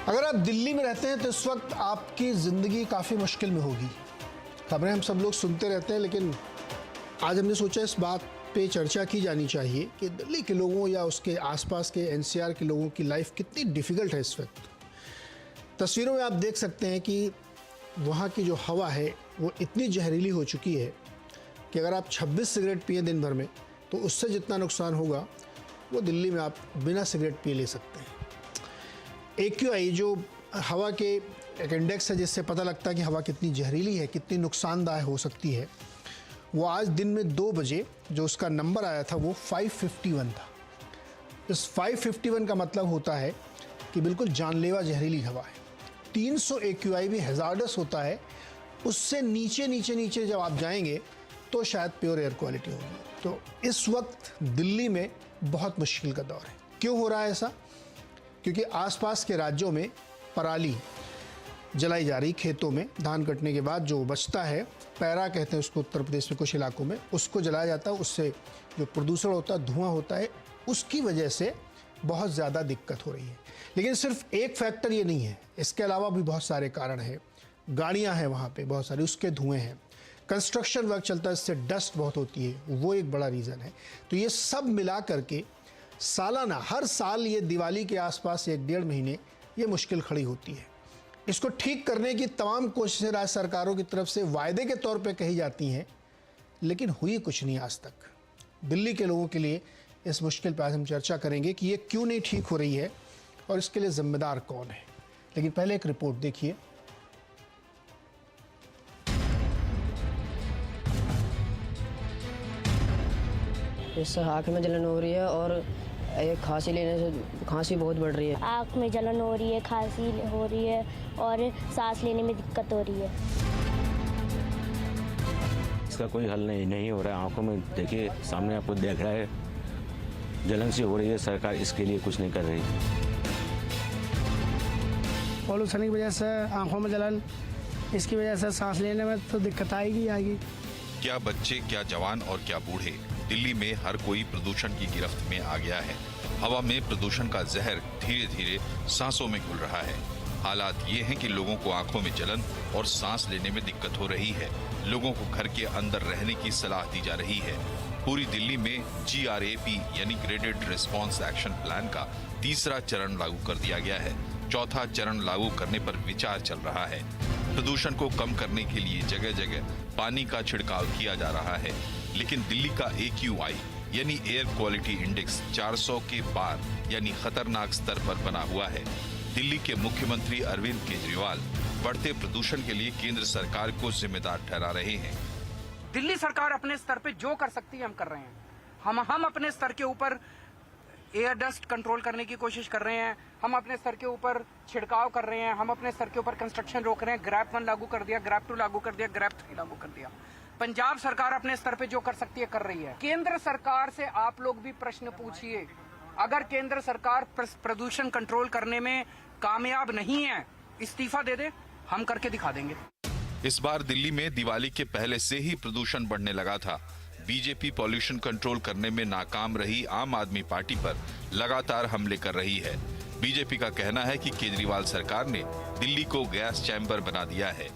अगर आप दिल्ली में रहते हैं तो इस वक्त आपकी ज़िंदगी काफ़ी मुश्किल में होगी। खबरें हम सब लोग सुनते रहते हैं, लेकिन आज हमने सोचा इस बात पे चर्चा की जानी चाहिए कि दिल्ली के लोगों या उसके आसपास के एनसीआर के लोगों की लाइफ कितनी डिफ़िकल्ट है इस वक्त। तस्वीरों में आप देख सकते हैं कि वहाँ की जो हवा है वो इतनी जहरीली हो चुकी है कि अगर आप 26 सिगरेट पिए दिन भर में तो उससे जितना नुकसान होगा वो दिल्ली में आप बिना सिगरेट पिए ले सकते हैं। AQI जो हवा के एक इंडेक्स है जिससे पता लगता है कि हवा कितनी जहरीली है, कितनी नुकसानदायक हो सकती है, वो आज दिन में 2 बजे जो उसका नंबर आया था वो 551 था। इस 551 का मतलब होता है कि बिल्कुल जानलेवा जहरीली हवा है। 300 AQI भी हैज़ार्डस होता है, उससे नीचे जब आप जाएंगे तो शायद प्योर एयर क्वालिटी होगी। तो इस वक्त दिल्ली में बहुत मुश्किल का दौर है। क्यों हो रहा है ऐसा? क्योंकि आसपास के राज्यों में पराली जलाई जा रही, खेतों में धान कटने के बाद जो बचता है, पैरा कहते हैं उसको उत्तर प्रदेश में कुछ इलाकों में, उसको जलाया जाता है। उससे जो प्रदूषण होता है, धुआं होता है, उसकी वजह से बहुत ज़्यादा दिक्कत हो रही है। लेकिन सिर्फ एक फैक्टर ये नहीं है, इसके अलावा भी बहुत सारे कारण हैं। गाड़ियाँ हैं वहाँ पे बहुत सारी, उसके धुएँ हैं, कंस्ट्रक्शन वर्क चलता है, इससे डस्ट बहुत होती है, वो एक बड़ा रीज़न है। तो ये सब मिला करके सालाना हर साल ये दिवाली के आसपास 1-1.5 महीने ये मुश्किल खड़ी होती है। इसको ठीक करने की तमाम कोशिशें राज्य सरकारों की तरफ से वायदे के तौर पे कही जाती हैं, लेकिन हुई कुछ नहीं आज तक। दिल्ली के लोगों के लिए इस मुश्किल पर आज हम चर्चा करेंगे कि ये क्यों नहीं ठीक हो रही है और इसके लिए जिम्मेदार कौन है। लेकिन पहले एक रिपोर्ट देखिए। इससे आँख में जलन हो रही है और एक खांसी लेने से खांसी बहुत बढ़ रही है। आँख में जलन हो रही है, खांसी हो रही है और सांस लेने में दिक्कत हो रही है। इसका कोई हल नहीं हो रहा है। आंखों में देखिए, सामने आपको देख रहा है, जलन सी हो रही है। सरकार इसके लिए कुछ नहीं कर रही। पॉल्यूशन की वजह से आंखों में जलन, इसकी वजह से सांस लेने में तो दिक्कत आएगी। क्या बच्चे, क्या जवान और क्या बूढ़े, दिल्ली में हर कोई प्रदूषण की गिरफ्त में आ गया है। हवा में प्रदूषण का जहर धीरे धीरे सांसों में घुल रहा है। हालात ये हैं कि लोगों को आंखों में जलन और सांस लेने में दिक्कत हो रही है। लोगों को घर के अंदर रहने की सलाह दी जा रही है। पूरी दिल्ली में GRAP यानी ग्रेडेड रिस्पॉन्स एक्शन प्लान का तीसरा चरण लागू कर दिया गया है। चौथा चरण लागू करने पर विचार चल रहा है। प्रदूषण को कम करने के लिए जगह जगह पानी का छिड़काव किया जा रहा है, लेकिन दिल्ली का AQI यानी एयर क्वालिटी इंडेक्स 400 के पार यानी खतरनाक स्तर पर बना हुआ है। दिल्ली के मुख्यमंत्री अरविंद केजरीवाल बढ़ते प्रदूषण के लिए केंद्र सरकार को जिम्मेदार ठहरा रहे हैं। दिल्ली सरकार अपने स्तर पे जो कर सकती है हम कर रहे हैं। हम अपने स्तर के ऊपर एयर डस्ट कंट्रोल करने की कोशिश कर रहे हैं। हम अपने स्तर के ऊपर छिड़काव कर रहे हैं। हम अपने स्तर के ऊपर कंस्ट्रक्शन रोक रहे हैं। GRAP 1 लागू कर दिया, GRAP 2 लागू कर दिया, GRAP 3 लागू कर दिया। पंजाब सरकार अपने स्तर पे जो कर सकती है कर रही है। केंद्र सरकार से आप लोग भी प्रश्न पूछिए। अगर केंद्र सरकार प्रदूषण कंट्रोल करने में कामयाब नहीं है, इस्तीफा दे दे, हम करके दिखा देंगे। इस बार दिल्ली में दिवाली के पहले से ही प्रदूषण बढ़ने लगा था। बीजेपी पॉल्यूशन कंट्रोल करने में नाकाम रही आम आदमी पार्टी पर लगातार हमले कर रही है। बीजेपी का कहना है कि केजरीवाल सरकार ने दिल्ली को गैस चैम्बर बना दिया है।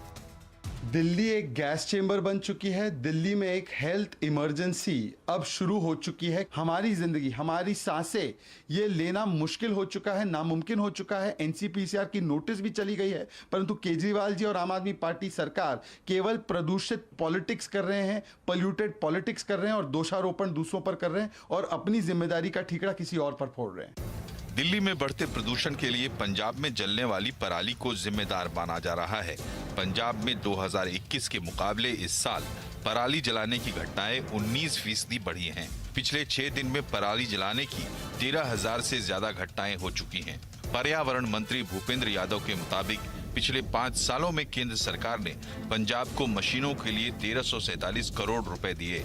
दिल्ली एक गैस चेंबर बन चुकी है। दिल्ली में एक हेल्थ इमरजेंसी अब शुरू हो चुकी है। हमारी जिंदगी, हमारी सांसें ये लेना मुश्किल हो चुका है, नामुमकिन हो चुका है। NCPCR की नोटिस भी चली गई है, परंतु केजरीवाल जी और आम आदमी पार्टी सरकार केवल प्रदूषित पॉलिटिक्स कर रहे हैं, पोल्यूटेड पॉलिटिक्स कर रहे हैं और दोषारोपण दूसरों पर कर रहे हैं और अपनी जिम्मेदारी का ठीकरा किसी और पर फोड़ रहे हैं। दिल्ली में बढ़ते प्रदूषण के लिए पंजाब में जलने वाली पराली को जिम्मेदार माना जा रहा है। पंजाब में 2021 के मुकाबले इस साल पराली जलाने की घटनाएं 19% बढ़ी हैं। पिछले 6 दिन में पराली जलाने की 13,000 से ज्यादा घटनाएं हो चुकी हैं। पर्यावरण मंत्री भूपेंद्र यादव के मुताबिक पिछले 5 सालों में केंद्र सरकार ने पंजाब को मशीनों के लिए 1347 करोड़ रुपए दिए।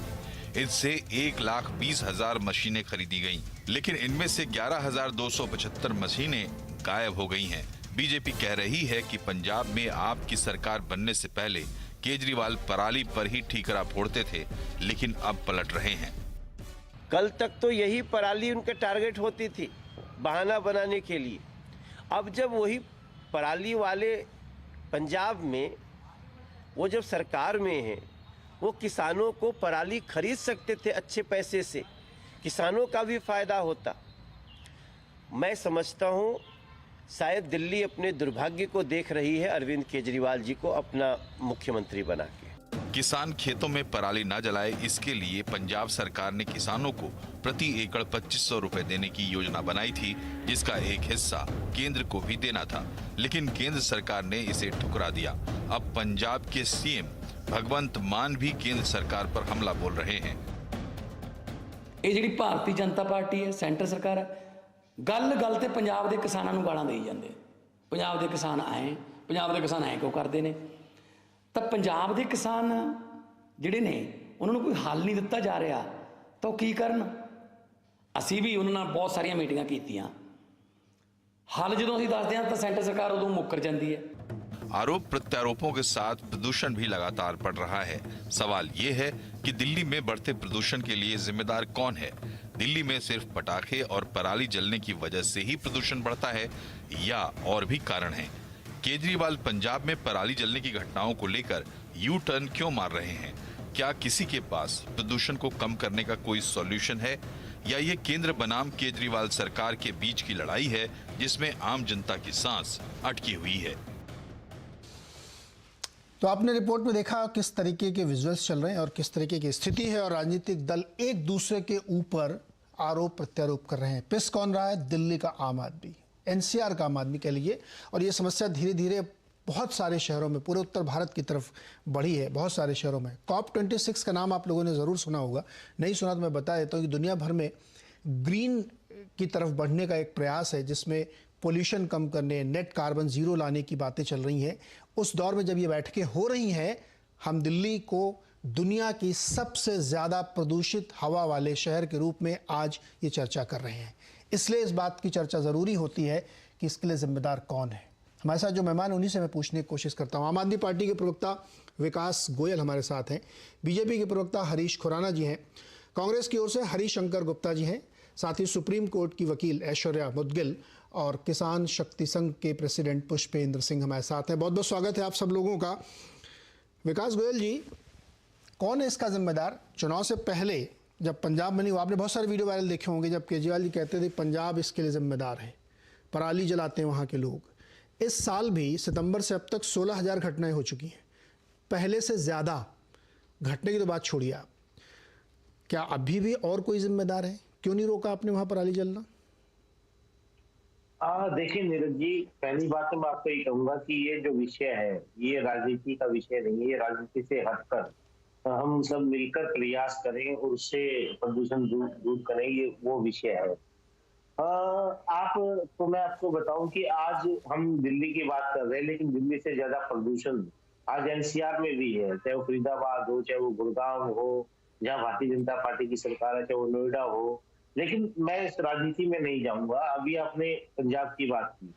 इससे 1,20,000 मशीनें खरीदी गईं, लेकिन इनमें से 11,275 मशीनें गायब हो गई हैं। बीजेपी कह रही है कि पंजाब में आपकी सरकार बनने से पहले केजरीवाल पराली पर ही ठीकरा फोड़ते थे, लेकिन अब पलट रहे हैं। कल तक तो यही पराली उनके टारगेट होती थी बहाना बनाने के लिए। अब जब वही पराली वाले पंजाब में वो जब सरकार में हैं, वो किसानों को पराली खरीद सकते थे अच्छे पैसे से, किसानों का भी फायदा होता। मैं समझता हूँ शायद दिल्ली अपने दुर्भाग्य को देख रही है अरविंद केजरीवाल जी को अपना मुख्यमंत्री बना के। किसान खेतों में पराली न जलाए, इसके लिए पंजाब सरकार ने किसानों को प्रति एकड़ 2500 रुपए देने की योजना बनाई थी, जिसका एक हिस्सा केंद्र को भी देना था, लेकिन केंद्र सरकार ने इसे ठुकरा दिया। अब पंजाब के सीएम भगवंत मान भी केंद्र सरकार पर हमला बोल रहे हैं। ਇਹ ਜਿਹੜੀ ਭਾਰਤੀ ਜਨਤਾ ਪਾਰਟੀ ਹੈ, ਸੈਂਟਰ ਸਰਕਾਰ ਹੈ, ਗੱਲ ਤੇ ਪੰਜਾਬ ਦੇ ਕਿਸਾਨਾਂ ਨੂੰ ਗਾਲਾਂ ਦੇਈ ਜਾਂਦੇ। ਪੰਜਾਬ ਦੇ ਕਿਸਾਨ ਆਏ, ਪੰਜਾਬ ਦੇ ਕਿਸਾਨ ਐਂ ਕਿਉਂ ਕਰਦੇ ਨੇ? ਤਾਂ ਪੰਜਾਬ ਦੇ ਕਿਸਾਨ ਜਿਹੜੇ ਨੇ ਉਹਨਾਂ ਨੂੰ ਕੋਈ ਹੱਲ ਨਹੀਂ ਦਿੱਤਾ ਜਾ ਰਿਹਾ, ਤਾਂ ਉਹ ਕੀ ਕਰਨ? ਅਸੀਂ ਵੀ ਉਹਨਾਂ ਨਾਲ ਬਹੁਤ ਸਾਰੀਆਂ ਮੀਟਿੰਗਾਂ ਕੀਤੀਆਂ। ਹੱਲ ਜਦੋਂ ਅਸੀਂ ਦੱਸਦੇ ਹਾਂ ਤਾਂ ਸੈਂਟਰ ਸਰਕਾਰ ਉਦੋਂ ਮੁੱਕਰ ਜਾਂਦੀ ਹੈ। आरोप प्रत्यारोपों के साथ प्रदूषण भी लगातार बढ़ रहा है। सवाल ये है कि दिल्ली में बढ़ते प्रदूषण के लिए जिम्मेदार कौन है? दिल्ली में सिर्फ पटाखे और पराली जलने की वजह से ही प्रदूषण बढ़ता है या और भी कारण हैं? केजरीवाल पंजाब में पराली जलने की घटनाओं को लेकर यू टर्न क्यों मार रहे हैं? क्या किसी के पास प्रदूषण को कम करने का कोई सॉल्यूशन है, या ये केंद्र बनाम केजरीवाल सरकार के बीच की लड़ाई है जिसमें आम जनता की सांस अटकी हुई है? तो आपने रिपोर्ट में देखा किस तरीके के विजुअल्स चल रहे हैं और किस तरीके की स्थिति है, और राजनीतिक दल एक दूसरे के ऊपर आरोप प्रत्यारोप कर रहे हैं। पिस कौन रहा है? दिल्ली का आम आदमी, एनसीआर का आम आदमी कह लीजिए। और ये समस्या धीरे धीरे बहुत सारे शहरों में, पूरे उत्तर भारत की तरफ बढ़ी है। बहुत सारे शहरों में COP26 का नाम आप लोगों ने ज़रूर सुना होगा, नहीं सुना तो मैं बता देता हूँ कि दुनिया भर में ग्रीन की तरफ बढ़ने का एक प्रयास है, जिसमें पोल्यूशन कम करने, नेट कार्बन जीरो लाने की बातें चल रही हैं। उस दौर में जब ये बैठकें हो रही हैं, हम दिल्ली को दुनिया की सबसे ज़्यादा प्रदूषित हवा वाले शहर के रूप में आज ये चर्चा कर रहे हैं। इसलिए इस बात की चर्चा ज़रूरी होती है कि इसके लिए जिम्मेदार कौन है। हमारे साथ जो मेहमान, उन्हीं से मैं पूछने की कोशिश करता हूँ। आम आदमी पार्टी के प्रवक्ता विकास गोयल हमारे साथ हैं, बीजेपी के प्रवक्ता हरीश खुराना जी हैं, कांग्रेस की ओर से हरिशंकर गुप्ता जी हैं, साथ ही सुप्रीम कोर्ट की वकील ऐश्वर्या मुदगिल और किसान शक्ति संघ के प्रेसिडेंट पुष्पेंद्र सिंह हमारे साथ हैं। बहुत बहुत स्वागत है आप सब लोगों का। विकास गोयल जी, कौन है इसका जिम्मेदार? चुनाव से पहले जब पंजाब में नहीं हुआ, आपने बहुत सारे वीडियो वायरल देखे होंगे जब केजरीवाल जी कहते थे पंजाब इसके लिए जिम्मेदार है, पराली जलाते हैं वहाँ के लोग। इस साल भी सितंबर से अब तक 16,000 घटनाएं हो चुकी हैं, पहले से ज़्यादा। घटने की तो बात छोड़िए आप, क्या अभी भी और कोई जिम्मेदार है? क्यों नहीं रोका आपने वहाँ पराली जलना? देखिए नीरज जी, पहली बात तो मैं आपको ये कहूंगा कि ये जो विषय है ये राजनीति का विषय नहीं है। ये राजनीति से हटकर हम सब मिलकर प्रयास करें और उससे प्रदूषण दूर करें, ये वो विषय है। तो मैं आपको बताऊं कि आज हम दिल्ली की बात कर रहे हैं, लेकिन दिल्ली से ज्यादा प्रदूषण आज एनसीआर में भी है, चाहे वो फरीदाबाद हो, चाहे वो गुड़गांव हो, जहाँ भारतीय जनता पार्टी की सरकार है, चाहे वो नोएडा हो। लेकिन मैं इस राजनीति में नहीं जाऊंगा। अभी आपने पंजाब की बात की,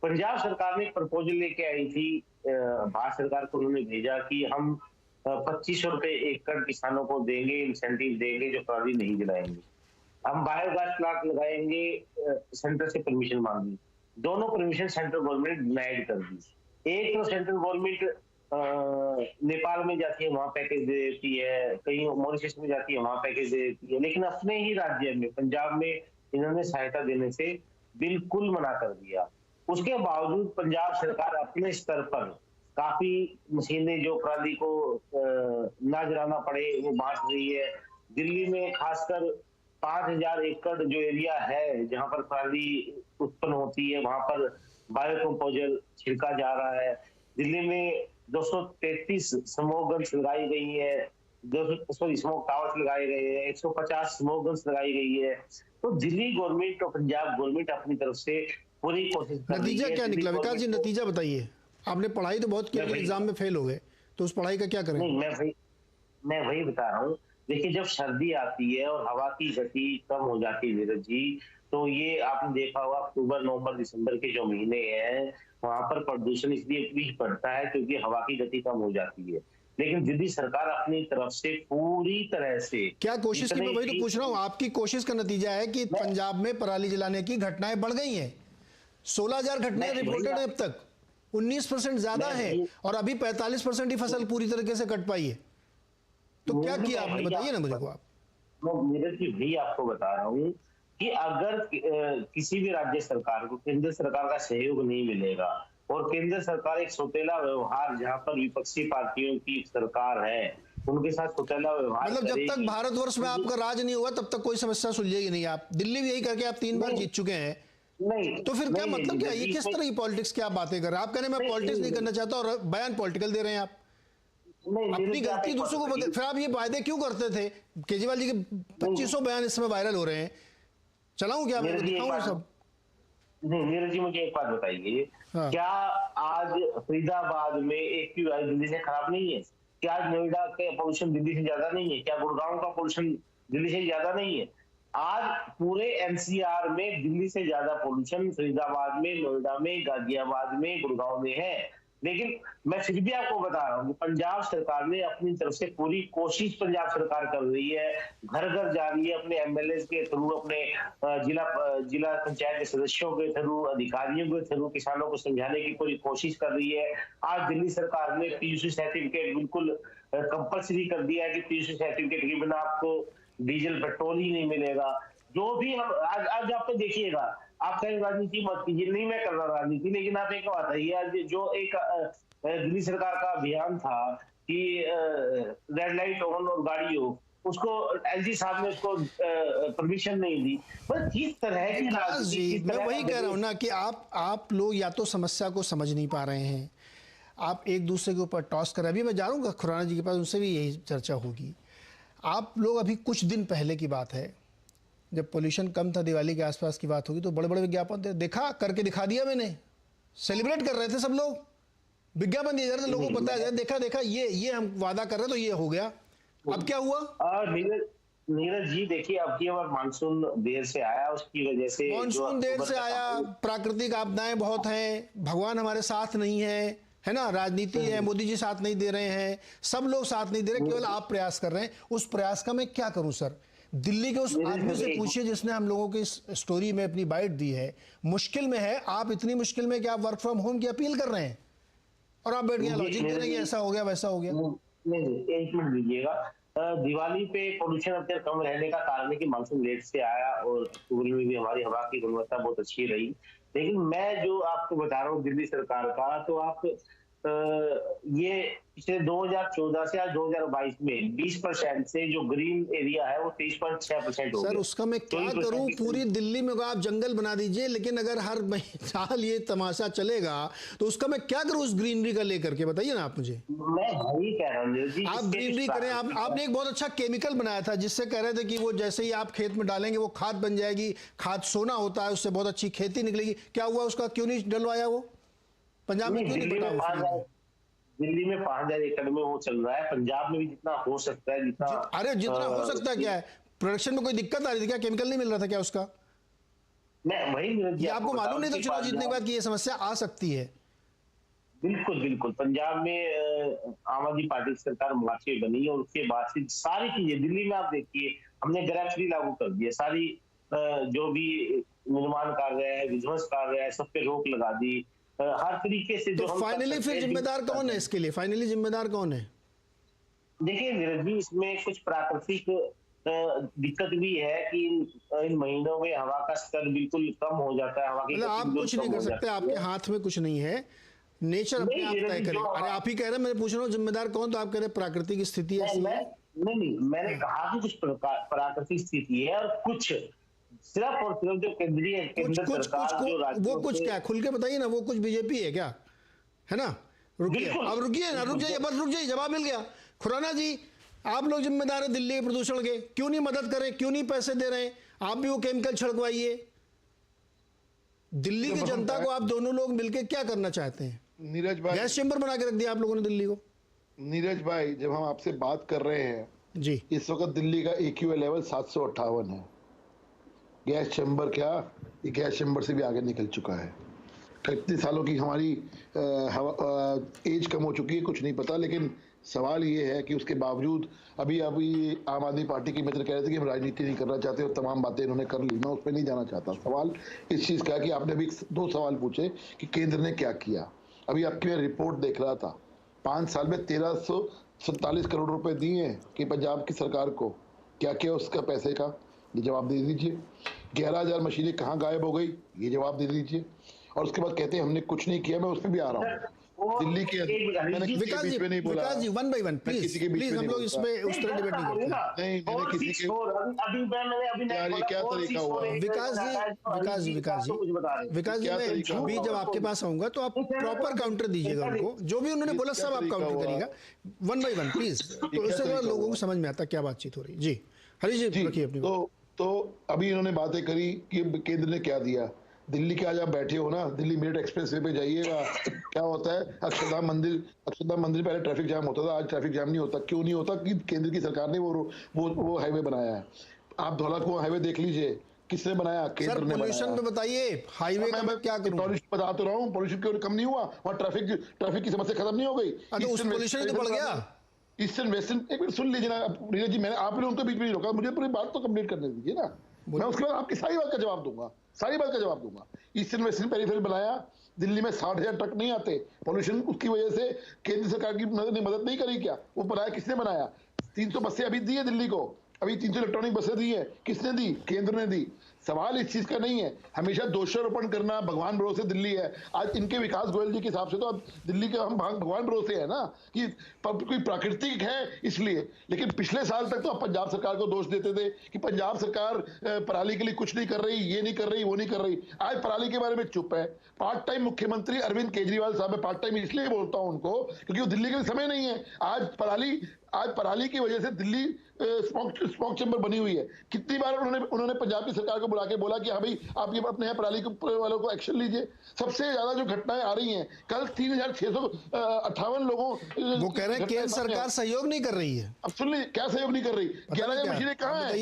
पंजाब सरकार ने प्रपोजल लेके आई थी, भारत सरकार को उन्होंने भेजा कि हम 2500 रुपए एकड़ किसानों को देंगे, इंसेंटिव देंगे जो पराली नहीं जलाएंगे, हम बायोगैस प्लांट लगाएंगे, सेंटर से परमिशन मांगी। दोनों परमिशन सेंट्रल गवर्नमेंट डिनाइड कर दी। एक तो सेंट्रल गवर्नमेंट नेपाल में जाती है, वहां पैकेज दे देती है, कहीं मॉरिशस में जाती है, वहां पैकेज दे देती है, लेकिन अपने ही राज्य में पंजाब में इन्होंने सहायता देने से बिल्कुल मना कर दिया। उसके बावजूद पंजाब सरकार अपने स्तर पर काफी मशीनें जो पराली को ना जलाना पड़े वो बांट रही है। दिल्ली में खासकर 5,000 एकड़ जो एरिया है जहां पर पराली उत्पन्न होती है, वहां पर बायोकंपोजर छिड़का जा रहा है। दिल्ली में 233 स्मोक गन्स लगाई गई है, 200 स्मोक टावर्स लगाए गए हैं, 150 स्मोक गन्स लगाई गई है। तो दिल्ली गवर्नमेंट और पंजाब गवर्नमेंट अपनी तरफ से पूरी कोशिश कर रही है। नतीजा क्या निकला विकास जी? नतीजा बताइए। आपने पढ़ाई तो बहुत की, एग्जाम में फेल हो गए, तो उस पढ़ाई का क्या करें? नहीं, मैं वही बता रहा हूँ। देखिए, जब सर्दी आती है और हवा की गति कम हो जाती है नीरज जी, तो ये आपने देखा होगा अक्टूबर, नवंबर, दिसंबर के जो महीने हैं वहां पर प्रदूषण इसलिए भी बढ़ता है क्योंकि हवा की गति कम हो जाती है। लेकिन दिल्ली सरकार अपनी तरफ से पूरी तरह से क्या कोशिश की? मैं वही तो पूछ रहा हूँ, आपकी कोशिश का नतीजा है कि पंजाब में पराली जलाने की घटनाएं बढ़ गई हैं। 16,000 घटनाएं रिपोर्टेड है अब तक, 19% ज्यादा है, और अभी 45% ही फसल पूरी तरीके से कट पाई है। तो क्या किया आपने, बताइए ना मुझे को आप। नीरज जी भी आपको बता रहा हूँ कि अगर किसी भी राज्य सरकार को केंद्र सरकार का सहयोग नहीं मिलेगा और केंद्र सरकार एक सौतेला व्यवहार, जहां पर विपक्षी पार्टियों की सरकार है, उनके साथ सौतेला व्यवहार, मतलब जब तक भारतवर्ष में आपका राज नहीं होगा तब तक कोई समस्या सुलझेगी नहीं। आप दिल्ली भी यही करके आप 3 बार जीत चुके हैं, नहीं तो फिर क्या मतलब क्या, ये किस तरह की पॉलिटिक्स की आप बातें कर रहे हैं? आप कह रहे हैं मैं पॉलिटिक्स नहीं करना चाहता और बयान पॉलिटिकल दे रहे हैं आप, अपनी गलती दूसरों को बता। फिर आप ये वायदे क्यों करते थे? केजरीवाल जी के 2500 बयान इस समय वायरल हो रहे हैं, चलाऊं क्या, मैं दिखाऊं सब? नहीं नीरज जी, मुझे एक बात बताइए, क्या आज फरीदाबाद में AQI दिल्ली से खराब नहीं है? क्या आज नोएडा के पोल्यूशन दिल्ली से ज्यादा नहीं है? क्या गुड़गांव का पोल्यूशन दिल्ली से ज्यादा नहीं है? आज पूरे NCR में दिल्ली से ज्यादा पोल्यूशन फरीदाबाद में, नोएडा में, गाजियाबाद में, गुड़गांव में है। लेकिन मैं फिर भी आपको बता रहा हूँ कि पंजाब सरकार ने अपनी तरफ से पूरी कोशिश पंजाब सरकार कर रही है, घर घर जा रही है, अपने MLAs के थ्रू, अपने जिला पंचायत के सदस्यों के थ्रू, अधिकारियों के थ्रू किसानों को समझाने की पूरी कोशिश कर रही है। आज दिल्ली सरकार ने PUC सर्टिफिकेट बिल्कुल कंपल्सरी कर दिया है कि PUC सर्टिफिकेट के बिना आपको डीजल पेट्रोल ही नहीं मिलेगा। जो भी हम आज आप तो देखिएगा, आप कहीं राजनीति मत कीजिए, नहीं मैं कर रहा राजनीति, लेकिन आप एक बात है, आज जो एक दिल्ली सरकार का अभियान था कि रेड लाइट ऑन और गाड़ी हो, उसको LG साहब ने उसको परमिशन नहीं दी। बस किस तरह की राजनीति, मैं वही कह रहा हूँ ना कि आप लोग या तो समस्या को समझ नहीं पा रहे हैं, आप एक दूसरे के ऊपर टॉस कर रहे हैं। अभी मैं जा रहा हूँ खुराना जी के पास, उनसे भी यही चर्चा होगी। आप लोग अभी कुछ दिन पहले की बात है, जब पोल्यूशन कम था, दिवाली के आसपास की बात होगी, तो बड़े बड़े विज्ञापन देखा, करके दिखा दिया मैंने, सेलिब्रेट कर रहे थे सब लोग, विज्ञापन दिए जा रहे थे, लोगों को बताया जाए, देखा देखा ये हम वादा कर रहे तो ये हो गया। अब क्या हुआ? नीरज जी देखिए, अब की बार मानसून देर से आया, उसकी वजह से मानसून देर से आया, प्राकृतिक आपदाएं बहुत हैं, भगवान हमारे साथ नहीं है ना, राजनीति है, मोदी जी साथ नहीं दे रहे हैं, सब लोग साथ नहीं दे रहे, केवल आप प्रयास कर रहे हैं। उस प्रयास का मैं क्या करूं सर? दिल्ली के उस आदमी से पूछिए जिसने हम लोगों की इस स्टोरी में अपनी बाइट दी है, मुश्किल में है, आप इतनी मुश्किल में कि आप वर्क फ्रॉम होम की अपील कर रहे हैं और आप बैठ गए लॉजिक दे रहे हैं, ऐसा हो गया वैसा हो गया। नहीं, एक मिनट दीजिएगा। दिवाली पे पोल्यूशन अब तक कम रहने का कारण है कि मानसून लेट से आया और अक्टूबर में भी हमारी हवा की गुणवत्ता बहुत अच्छी रही। लेकिन मैं जो आपको बता रहा हूँ दिल्ली सरकार का, तो आप ये पिछले 2014 से आज 2022 में 20% से जो ग्रीन एरिया है वो 23.6% हो गया। सर उसका मैं क्या करूं? पूरी दिल्ली में आप जंगल बना दीजिए, लेकिन अगर हर साल ये तमाशा चलेगा तो उसका मैं क्या करूं उस ग्रीनरी का लेकर के, बताइए ना आप मुझे। मैं वही कह रहा हूँ, आप ग्रीनरी करें। आपने एक बहुत अच्छा केमिकल बनाया था जिससे कह रहे थे कि वो जैसे ही आप खेत में डालेंगे वो खाद बन जाएगी, खाद सोना होता है, उससे बहुत अच्छी खेती निकलेगी। क्या हुआ उसका? क्यों नहीं डलवाया वो? पंजाब में क्यों नहीं पटा? दिल्ली में 5000 एकड़ में वो चल रहा है, पंजाब में भी जितना हो सकता है, जितना अरे जितना हो सकता है क्या है? प्रोडक्शन में कोई दिक्कत आ रही थी क्या? केमिकल नहीं मिल रहा था क्या उसका? मैं वही आपको मालूम नहीं था चुनाव जीतने के बाद कि ये समस्या आ सकती है? बिल्कुल बिल्कुल। पंजाब में आम आदमी पार्टी की सरकार मार्च में बनी और उसके बाद से सारी चीजें दिल्ली में आप देखिए, हमने ग्रैब फ्री लागू कर दिया, सारी जो भी निर्माण कार्य है, विध्वंस कार्य है, सब पे रोक लगा दी, हर तरीके से। तो फाइनली फिर जिम्मेदार कौन है इसके लिए? फाइनली जिम्मेदार कौन है? देखिए नीरज जी, इसमें कुछ प्राकृतिक दिक्कत भी है कि इन महीनों में हवा का स्तर बिल्कुल कम हो जाता है, हवा की आप कुछ नहीं कर सकते, आपके हाथ में कुछ नहीं है, नेचर अपने आप तय करे। अरे आप ही कह रहे हैं, मैं पूछ रहा हूँ जिम्मेदार कौन, तो आप कह रहे हैं प्राकृतिक स्थिति ऐसी है। नहीं, मैंने कहा कि कुछ प्राकृतिक स्थिति है और कुछ सिर्फ और सिर्फ जो केंद्रीय सरकार वो कुछ क्या, खुल के बताइए ना, वो कुछ बीजेपी है क्या? है ना? रुकिए, अब रुकिए ना, रुक जाइए, बस रुक जाइए, जवाब मिल गया। खुराना जी, आप लोग जिम्मेदार है दिल्ली के प्रदूषण के, क्यों नहीं मदद करें? क्यों नहीं पैसे दे रहे हैं? आप भी वो केमिकल छिड़कवाइए। दिल्ली की जनता को आप दोनों लोग मिलकर क्या करना चाहते हैं? नीरज भाई, गैस चैम्बर बना के रख दिया आप लोगों ने दिल्ली को। नीरज भाई, जब हम आपसे बात कर रहे हैं जी, इस वक्त दिल्ली का AQI लेवल 758 है। गैस चैम्बर क्या, ये गैस चैम्बर से भी आगे निकल चुका है। कितने सालों की हमारी एज कम हो चुकी है कुछ नहीं पता, लेकिन सवाल ये है कि उसके बावजूद अभी आम आदमी पार्टी के मित्र कह रहे थे कि हम राजनीति नहीं करना चाहते और तमाम बातें इन्होंने कर ली। मैं उस पर नहीं जाना चाहता। सवाल इस चीज़ का कि आपने अभी 2 सवाल पूछे कि केंद्र ने क्या किया। अभी आपकी मैं रिपोर्ट देख रहा था, 5 साल में 1347 करोड़ रुपए दिए हैं कि पंजाब की सरकार को। क्या किया उसका पैसे का, ये जवाब दे दीजिए। 11,000 मशीनें कहाँ गायब हो गई, ये जवाब दे दीजिए। और उसके बाद कहते हैं हमने कुछ नहीं किया। मैं उस पर भी आ रहा हूँ। दिल्ली के मैंने किसी के बीच में नहीं बोला। विकास जी, वन बाय वन प्लीज हम लोग इसमें उस तरह डिबेट नहीं करते। नहीं, मैंने किसी के यार ये क्या तरीका हुआ? विकास जी मैं अभी जब आपके पास आऊंगा तो आप प्रॉपर काउंटर दीजिएगा उनको। जो भी उन्होंने बोला सब आप काउंटर करिएगा, वन बाय वन प्लीज। तो इससे थोड़ा लोगों को समझ में आता क्या बातचीत हो रही। जी हरीश जी रखिए अपनी। तो अभी इन्होंने बातें करी कि केंद्र ने क्या दिया। दिल्ली के आज आप बैठे हो ना, दिल्ली मेरठ एक्सप्रेसवे पे जाइएगा, क्या होता है, अक्षरधाम मंदिर पहले ट्रैफिक जाम होता था, आज ट्रैफिक जाम नहीं होता। क्यों नहीं होता? कि केंद्र की सरकार ने वो हाईवे बनाया है। आप धौला कुआं हाईवे देख लीजिए, किसने बनाया? केंद्र ने बनाया। पोल्यूशन पे बताइए, हाईवे का मैं क्या करूं? पॉल्यूशन बता तो रहा हूँ, पॉल्यूशन क्यों कम नहीं हुआ? वहाँ ट्रैफिक की समस्या खत्म नहीं हो गई? उस पोल्यूशन तो बढ़ गया। ईस्टर्न वेस्टर्न, एक मिनट सुन लीजिए ना नीरज जी, मैंने आपने उनको बीच में नहीं रोका, मुझे पूरी बात तो कंप्लीट करने दीजिए ना। मैं उसके बाद आपकी सारी बात का जवाब दूंगा। ईस्टर्न वेस्टर्न पेरिफेरल बनाया, दिल्ली में 60,000 ट्रक नहीं आते। पॉल्यूशन उसकी वजह से केंद्र सरकार की मदद नहीं करी क्या? वो बनाया किसने बनाया? 300 बसें अभी दी है दिल्ली को, अभी 300 इलेक्ट्रॉनिक बसें दी है। किसने दी? केंद्र ने दी। सवाल इस चीज का नहीं है हमेशा दोषारोपण करना भगवान भरोसे दिल्ली है। आज इनके विकास गोयल जी के हिसाब से तो अब दिल्ली के हम भगवान भरोसे है ना कि कोई प्राकृतिक है इसलिए। लेकिन पिछले साल तक तो आप पंजाब सरकार को दोष देते थे कि पंजाब सरकार पराली के लिए कुछ नहीं कर रही, ये नहीं कर रही, वो नहीं कर रही। आज पराली के बारे में चुप है। पार्ट टाइम मुख्यमंत्री अरविंद केजरीवाल साहब है। पार्ट टाइम इसलिए बोलता हूं उनको क्योंकि वो दिल्ली के लिए समय नहीं है। आज पराली की वजह से दिल्ली स्मोक चैम्बर बनी हुई है। कितनी बार उन्होंने पंजाब की सरकार को बुला के बोला कि हाँ भाई आप ये अपने यहाँ पराली वालों को एक्शन लीजिए। सबसे ज्यादा जो घटनाएं आ रही हैं, कल 3,658 लोगों, वो कह रहे हैं केंद्र सरकार सहयोग नहीं कर रही है। अब सुन लीजिए, क्या सहयोग नहीं कर रही? 11,000 मशीनें कहाँ है?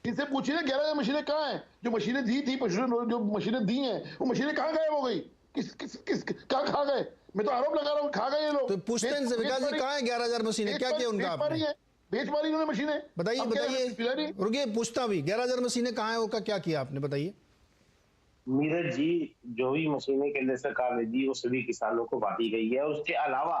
इनसे पूछिए ना, 11,000 मशीनें कहाँ है? जो मशीनें दी थी, जो मशीनें दी हैं, वो मशीनें कहाँ गायब हो गई? कहाँ खा गए? मैं तो आरोप लगा रहा हूँ, खा गए ये लोग। तो पूछते हैं इनसे, विकास जी कहाँ है 11,000 मशीनें? क्या किया उनका आपने? बेच मारी उन्होंने मशीनें। बताइए रुकिए, पूछता भी 11,000 मशीनें कहाँ है, उनका क्या किया आपने? बताइए। नीरज जी, जो भी मशीनें केंद्र सरकार ने दी वो सभी किसानों को बांटी गई है। उसके अलावा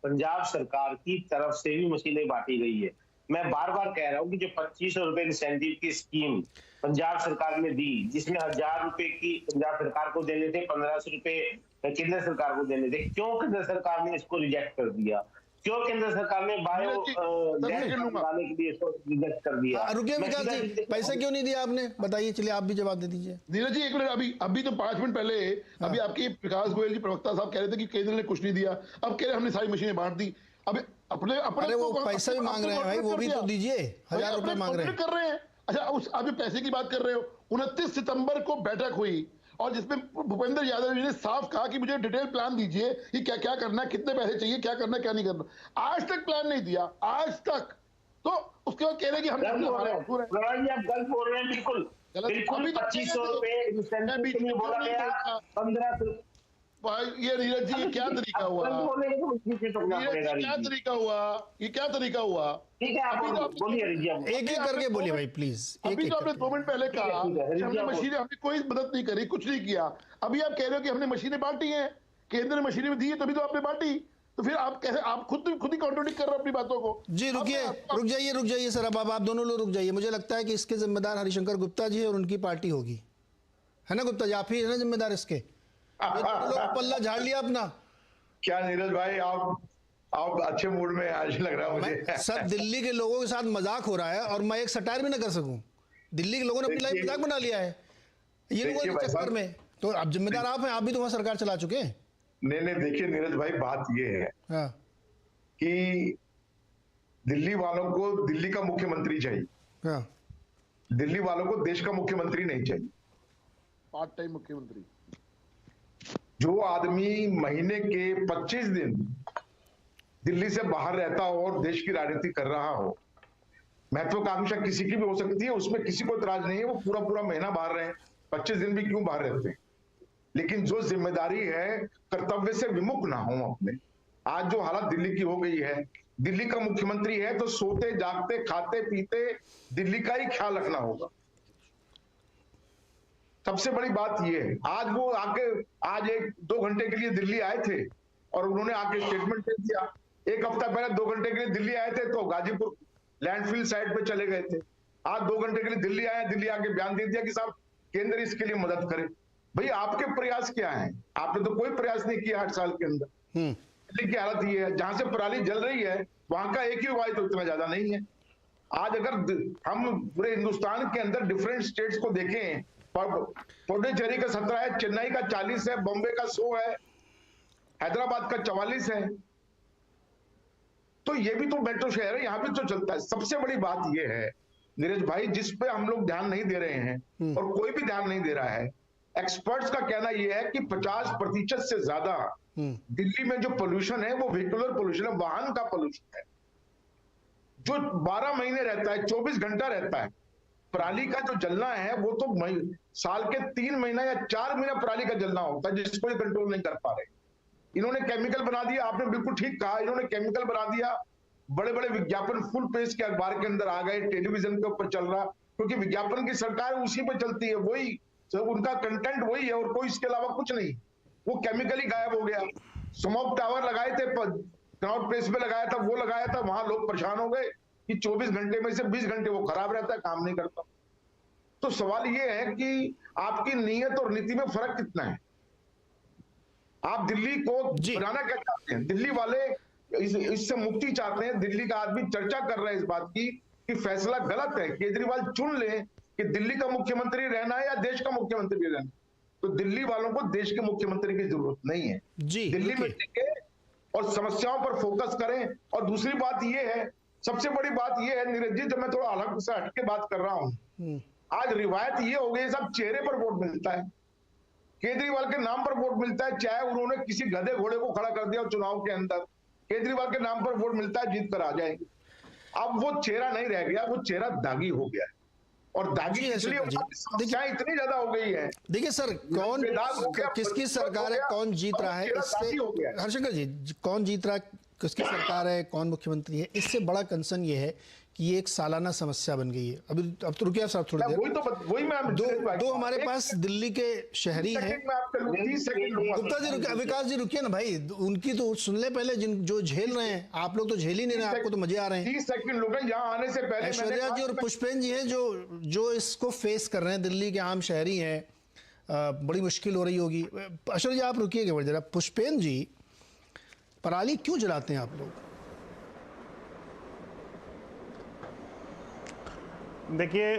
पंजाब सरकार की तरफ से भी मशीनें बांटी गई है। मैं बार बार कह रहा हूँ कि जो 2,500 रुपए इंसेंटिव की स्कीम पंजाब सरकार ने दी, जिसमें 1,000 रुपए की पंजाब सरकार को देने थे, 1,500 रुपए केंद्र सरकार को देने थे, क्यों केंद्र सरकार ने इसको रिजेक्ट कर दिया? क्यों केंद्र सरकार ने बायो गैस बनाने के लिए इसको रिजेक्ट कर दिया? रुकिए विकास जी, पैसे क्यों नहीं दिया आपने? बताइए, चलिए आप भी जवाब दे दीजिए। नीरज जी एक मिनट, अभी तो 5 मिनट पहले अभी आपके विकास गोयल जी प्रवक्ता साहब कह रहे थे कि केंद्र ने कुछ नहीं दिया। अब कह रहे हमने सारी मशीनें बांट दी। अब अपने अरे वो पैसा भी मांग रहे हैं भाई, वो भी तो दीजिए। 1,000 रुपए मांग रहे हैं। कर रहे हैं। अच्छा, आप जो पैसे की बात कर रहे हो, 29 सितंबर को बैठक हुई और जिसमें भूपेंद्र यादव जी ने साफ कहा कि मुझे डिटेल प्लान दीजिए कि क्या क्या करना है, कितने पैसे चाहिए, क्या करना है, क्या नहीं करना। आज तक प्लान नहीं दिया, आज तक। तो उसके बाद कह रहे हैं कि हम आप गलत बोल रहे हैं। बिल्कुल 2,500 रुपए बोला गया, 1,500। ये नीरज जी, ये क्या तरीका हुआ? ये क्या तरीका हुआ? ठीक है, आप बोलिए। एक एक करके बोलिए भाई प्लीज। अभी तो आपने 2 मिनट पहले कहा हमने मशीनें, हमने कोई मदद नहीं करी, कुछ नहीं किया। अभी आप कह रहे हो कि हमने मशीनें बांटी हैं, केंद्र ने मशीनें दी है, तभी तो आपने बांटी। तो फिर आप कैसे, आप खुद ही कॉन्ट्रोडिक्ट कर रहे हो अपनी बातों को। जी रुकिए, रुक जाइए सर। अब आप दोनों लोग रुक जाइए। मुझे लगता है कि इसके जिम्मेदार हरिशंकर गुप्ता जी और उनकी पार्टी होगी, है ना गुप्ता जी? आप ही है ना जिम्मेदार इसके? लोग पल्ला झाड़ लिया अपना। क्या नीरज भाई, आप अच्छे मूड में आज लग रहा है मुझे। सब दिल्ली के लोगों के साथ मजाक हो रहा है और मैं एक सटायर भी ना कर सकूं। दिल्ली के लोगों ने अपनी लाइफ मजाक बना लिया है ये लोगों के चक्कर में। तो अब जिम्मेदार आप हैं, आप भी तो वहां सरकार चला चुके हैं। नहीं, देखिए नीरज भाई, बात ये है कि दिल्ली वालों को दिल्ली का मुख्यमंत्री चाहिए। दिल्ली वालों को देश का मुख्यमंत्री नहीं चाहिए। पार्ट टाइम मुख्यमंत्री, जो आदमी महीने के 25 दिन दिल्ली से बाहर रहता हो और देश की राजनीति कर रहा हो, महत्वाकांक्षा किसी की भी हो सकती है, उसमें किसी को इतराज नहीं है। वो पूरा महीना बाहर रहे, 25 दिन भी क्यों बाहर रहते हैं। लेकिन जो जिम्मेदारी है कर्तव्य से विमुख ना हो अपने, आज जो हालत दिल्ली की हो गई है, दिल्ली का मुख्यमंत्री है तो सोते जागते खाते पीते दिल्ली का ही ख्याल रखना होगा। सबसे बड़ी बात ये है, आज वो आके आज 1-2 घंटे के लिए दिल्ली आए थे और उन्होंने आके स्टेटमेंट दे दिया। एक हफ्ता पहले 2 घंटे के लिए दिल्ली आए थे तो गाजीपुर लैंडफिल साइड पे चले गए थे। आज 2 घंटे के लिए दिल्ली आए, दिल्ली आके बयान दे दिया कि साहब केंद्र इसके लिए मदद करे। भाई आपके प्रयास क्या हैं? आपने तो कोई प्रयास नहीं किया 8 साल के अंदर। दिल्ली की हालत ये है, जहां से पराली जल रही है वहां का एक ही उपाय तो इतना ज्यादा नहीं है। आज अगर हम पूरे हिंदुस्तान के अंदर डिफरेंट स्टेट्स को देखें, पुडुचेरी का 17 है, चेन्नई का 40 है, बॉम्बे का 100 है, हैदराबाद का 44 है, तो ये भी तो मेट्रो शहर है, यहाँ भी तो चलता है। सबसे बड़ी बात ये है नीरज भाई, जिस पे हम लोग ध्यान नहीं दे रहे हैं और कोई भी ध्यान नहीं दे रहा है, एक्सपर्ट्स का कहना यह है कि 50% से ज्यादा दिल्ली में जो पोल्यूशन है वो व्हीकुलर पोल्यूशन है, वाहन का पोल्यूशन है, जो 12 महीने रहता है, 24 घंटा रहता है। पराली का जो जलना है वो तो साल के 3 महीना या 4 महीना पराली का जलना होता है, जिसको ये कंट्रोल नहीं कर पा रहे। इन्होंने केमिकल बना दिया, आपने बिल्कुल ठीक कहा, इन्होंने केमिकल बना दिया। बड़े बड़े विज्ञापन फुल पेज के अखबार के अंदर आ गए, टेलीविजन के ऊपर चल रहा, क्योंकि विज्ञापन की सरकार उसी पे चलती है, वही उनका कंटेंट वही है और कोई इसके अलावा कुछ नहीं। वो केमिकल ही गायब हो गया। स्मोक टावर लगाए थे, कनॉट प्लेस पे लगाया था, वो लगाया था, वहां लोग परेशान हो गए कि 24 घंटे में से 20 घंटे वो खराब रहता है, काम नहीं करता। तो सवाल ये है कि आपकी नीयत और नीति में फर्क कितना है? आप दिल्ली को बनाना क्या चाहते हैं? दिल्ली वाले इससे मुक्ति चाहते हैं। दिल्ली का आदमी चर्चा कर रहा है इस बात की कि फैसला गलत है, केजरीवाल चुन ले कि दिल्ली का मुख्यमंत्री रहना है या देश का मुख्यमंत्री रहना। तो दिल्ली वालों को देश के मुख्यमंत्री की जरूरत नहीं है। दिल्ली में टिके और समस्याओं पर फोकस करें। और दूसरी बात ये है, सबसे बड़ी बात ये है नीरज जी, जब मैं थोड़ा अलग से हटके बात कर रहा हूं, आज रिवायत ये हो गई सब चेहरे पर वोट मिलता है, केजरीवाल के नाम पर वोट मिलता है, चाहे उन्होंने किसी गधे घोड़े को खड़ा कर दिया चुनाव के अंदर, केजरीवाल के नाम पर वोट मिलता है, जीत कर आ जाएंगे। अब वो चेहरा नहीं रह गया, वो चेहरा दागी हो गया है। और दागी इसलिए समस्याएं इतनी ज्यादा हो गई है। देखिए सर, कौन किसकी सरकार है, कौन जीत रहा है, इससे हर्षंकर जी कौन जीत रहा है, किसकी सरकार है, कौन मुख्यमंत्री है, इससे बड़ा कंसर्न ये है कि ये एक सालाना समस्या बन गई है। अब तो रुकिए आप साहब थोड़ी देर, दो हमारे पास दिल्ली के शहरी हैं। गुप्ता जी रुकिए, विकास जी रुकिए ना भाई, उनकी तो सुन ले पहले, जो झेल रहे हैं। आप लोग तो झेल ही नहीं रहे, आपको तो मजे आ रहे हैं। 30 सेकंड लोग यहाँ आने से पहले ऐश्वर्या जी और पुष्पेन जी हैं जो इसको फेस कर रहे हैं, दिल्ली के आम शहरी हैं, बड़ी मुश्किल हो रही होगी। ऐश्वर्या जी आप रुकिएगा जरा। पुष्पेन जी, पराली क्यों जलाते हैं आप लोग? देखिए,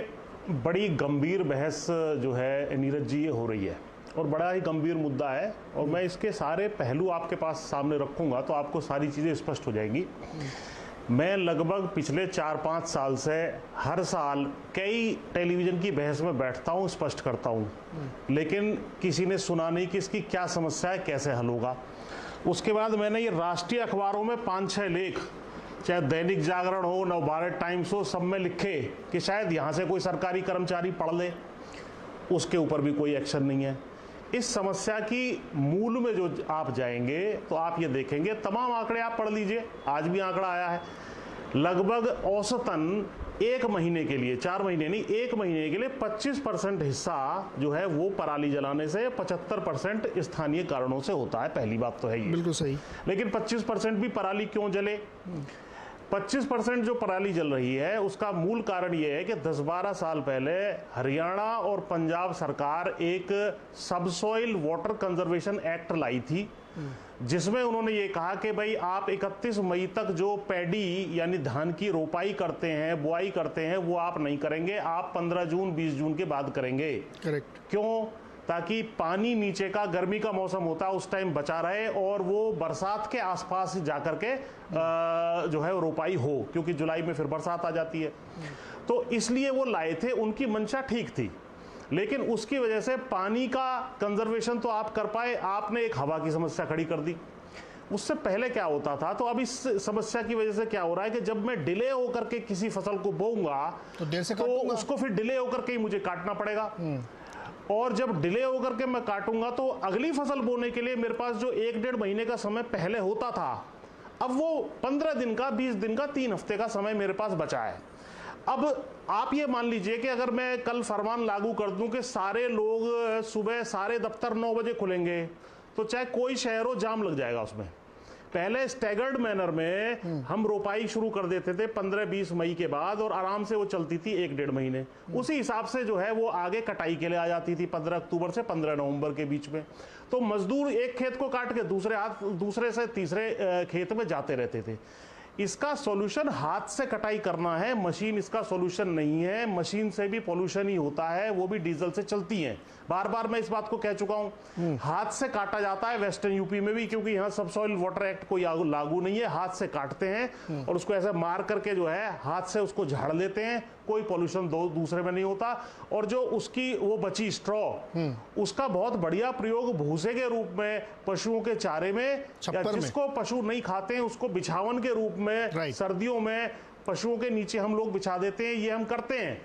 बड़ी गंभीर बहस जो है नीरज जी ये हो रही है और बड़ा ही गंभीर मुद्दा है, और मैं इसके सारे पहलू आपके पास सामने रखूंगा तो आपको सारी चीज़ें स्पष्ट हो जाएंगी। मैं लगभग पिछले 4-5 साल से हर साल कई टेलीविज़न की बहस में बैठता हूँ, स्पष्ट करता हूँ, लेकिन किसी ने सुना नहीं कि इसकी क्या समस्या है, कैसे हल होगा। उसके बाद मैंने ये राष्ट्रीय अखबारों में 5-6 लेख, चाहे दैनिक जागरण हो, नवभारत टाइम्स हो, सब में लिखे कि शायद यहाँ से कोई सरकारी कर्मचारी पढ़ ले, उसके ऊपर भी कोई एक्शन नहीं है। इस समस्या की मूल में जो आप जाएंगे तो आप ये देखेंगे, तमाम आंकड़े आप पढ़ लीजिए, आज भी आंकड़ा आया है, लगभग औसतन 1 महीने के लिए, 4 महीने नहीं, 1 महीने के लिए 25% हिस्सा जो है वो पराली जलाने से, 75% स्थानीय कारणों से होता है। पहली बात तो है ये, बिल्कुल सही। लेकिन 25% भी पराली क्यों जले? 25% जो पराली जल रही है उसका मूल कारण ये है कि 10-12 साल पहले हरियाणा और पंजाब सरकार एक सबसॉइल वाटर कंजर्वेशन एक्ट लाई थी, जिसमें उन्होंने ये कहा कि भाई आप 31 मई तक जो पैडी यानी धान की रोपाई करते हैं, बुआई करते हैं, वो आप नहीं करेंगे, आप 15 जून 20 जून के बाद करेंगे। करेक्ट। क्यों? ताकि पानी नीचे का, गर्मी का मौसम होता है उस टाइम बचा रहे और वो बरसात के आसपास जाकर के जो है रोपाई हो, क्योंकि जुलाई में फिर बरसात आ जाती है। तो इसलिए वो लाए थे, उनकी मंशा ठीक थी, लेकिन उसकी वजह से पानी का कंजर्वेशन तो आप कर पाए, आपने एक हवा की समस्या खड़ी कर दी। उससे पहले क्या होता था, तो अब इस समस्या की वजह से क्या हो रहा है कि जब मैं डिले होकर के किसी फसल को बोऊंगा तो देर से तो उसको फिर डिले होकर के ही मुझे काटना पड़ेगा, और जब डिले होकर के मैं काटूंगा तो अगली फसल बोने के लिए मेरे पास जो 1-1.5 महीने का समय पहले होता था अब वो 15 दिन का, 20 दिन का, 3 हफ्ते का समय मेरे पास बचा है। अब आप ये मान लीजिए कि अगर मैं कल फरमान लागू कर दूं कि सारे लोग सुबह सारे दफ्तर 9 बजे खुलेंगे, तो चाहे कोई शहर हो, जाम लग जाएगा उसमें। पहले स्टैगर्ड मैनर में हम रोपाई शुरू कर देते थे 15-20 मई के बाद, और आराम से वो चलती थी 1-1.5 महीने। उसी हिसाब से जो है वो आगे कटाई के लिए आ जाती थी 15 अक्टूबर से 15 नवंबर के बीच में। तो मजदूर एक खेत को काट के दूसरे से तीसरे खेत में जाते रहते थे। इसका सॉल्यूशन हाथ से कटाई करना है, मशीन इसका सॉल्यूशन नहीं है। मशीन से भी पोल्यूशन ही होता है, वो भी डीजल से चलती हैं। बार बार मैं इस बात को कह चुका हूं। हाथ से काटा जाता है वेस्टर्न यूपी में भी, क्योंकि यहाँ सबसॉइल वाटर एक्ट कोई लागू नहीं है। हाथ से काटते हैं और उसको ऐसे मार करके जो है हाथ से उसको झाड़ लेते हैं, कोई पोल्यूशन दूसरे में नहीं होता। और जो उसकी वो बची स्ट्रॉ, उसका बहुत बढ़िया प्रयोग भूसे के रूप में पशुओं के चारे में, या जिसको पशु नहीं खाते हैं उसको बिछावन के रूप में सर्दियों में पशुओं के नीचे हम लोग बिछा देते हैं। ये हम करते हैं,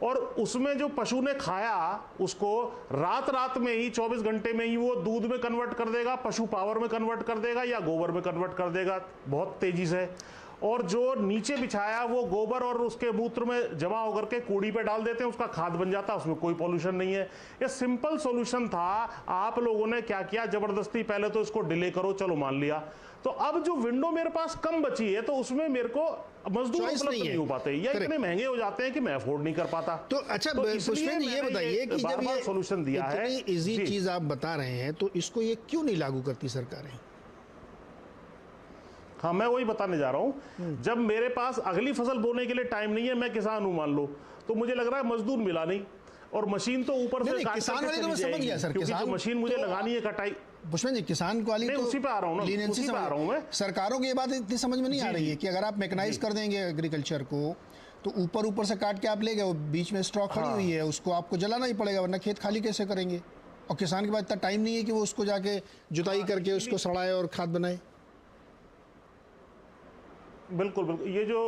और उसमें जो पशु ने खाया उसको रात में ही 24 घंटे में ही वो दूध में कन्वर्ट कर देगा, पशु पावर में कन्वर्ट कर देगा, या गोबर में कन्वर्ट कर देगा बहुत तेजी से। और जो नीचे बिछाया वो गोबर और उसके मूत्र में जमा होकर के कूड़ी पे डाल देते हैं, उसका खाद बन जाता है, उसमें कोई पोल्यूशन नहीं है। ये सिंपल सॉल्यूशन था। आप लोगों ने क्या किया, जबरदस्ती पहले तो इसको डिले करो, चलो मान लिया। तो अब जो विंडो मेरे पास कम बची है, तो उसमें मेरे को मजदूर उपलब्ध नहीं हो पाते, या इतने महंगे हो जाते हैं कि मैं अफोर्ड नहीं कर पाता। तो अच्छा पुष्पेंद्र जी, ये बताइए कि जब ये सॉल्यूशन दिया है, इतनी इजी चीज आप बता रहे हैं, तो इसको ये क्यों नहीं लागू करती सरकारें? हाँ, मैं वही बताने जा रहा हूं। जब मेरे पास अगली फसल बोने के लिए टाइम नहीं है, मैं किसान हूं मान लो, तो मुझे लग रहा है मजदूर मिला नहीं, और मशीन तो ऊपर से किसान वाले तो मैं समझ गया सर, किसान मशीन मुझे लगानी है कटाई। पुष्पेंद्र जी, किसान वाली तो उसी पे आ रहा हूं ना, उसी पे आ रहा हूं मैं। सरकारों की ये बात इतनी समझ में नहीं आ रही है कि अगर आप मैकेनाइज कर देंगे एग्रीकल्चर को, तो ऊपर से काट के आप ले गए, वो बीच में स्टॉक खड़ी हुई है, उसको आपको जलाना ही पड़ेगा, वरना खेत खाली कैसे करेंगे? और किसान के पास इतना टाइम नहीं है कि वो उसको जाके जुताई करके उसको सड़ाए और खाद बनाए। बिल्कुल बिल्कुल, ये जो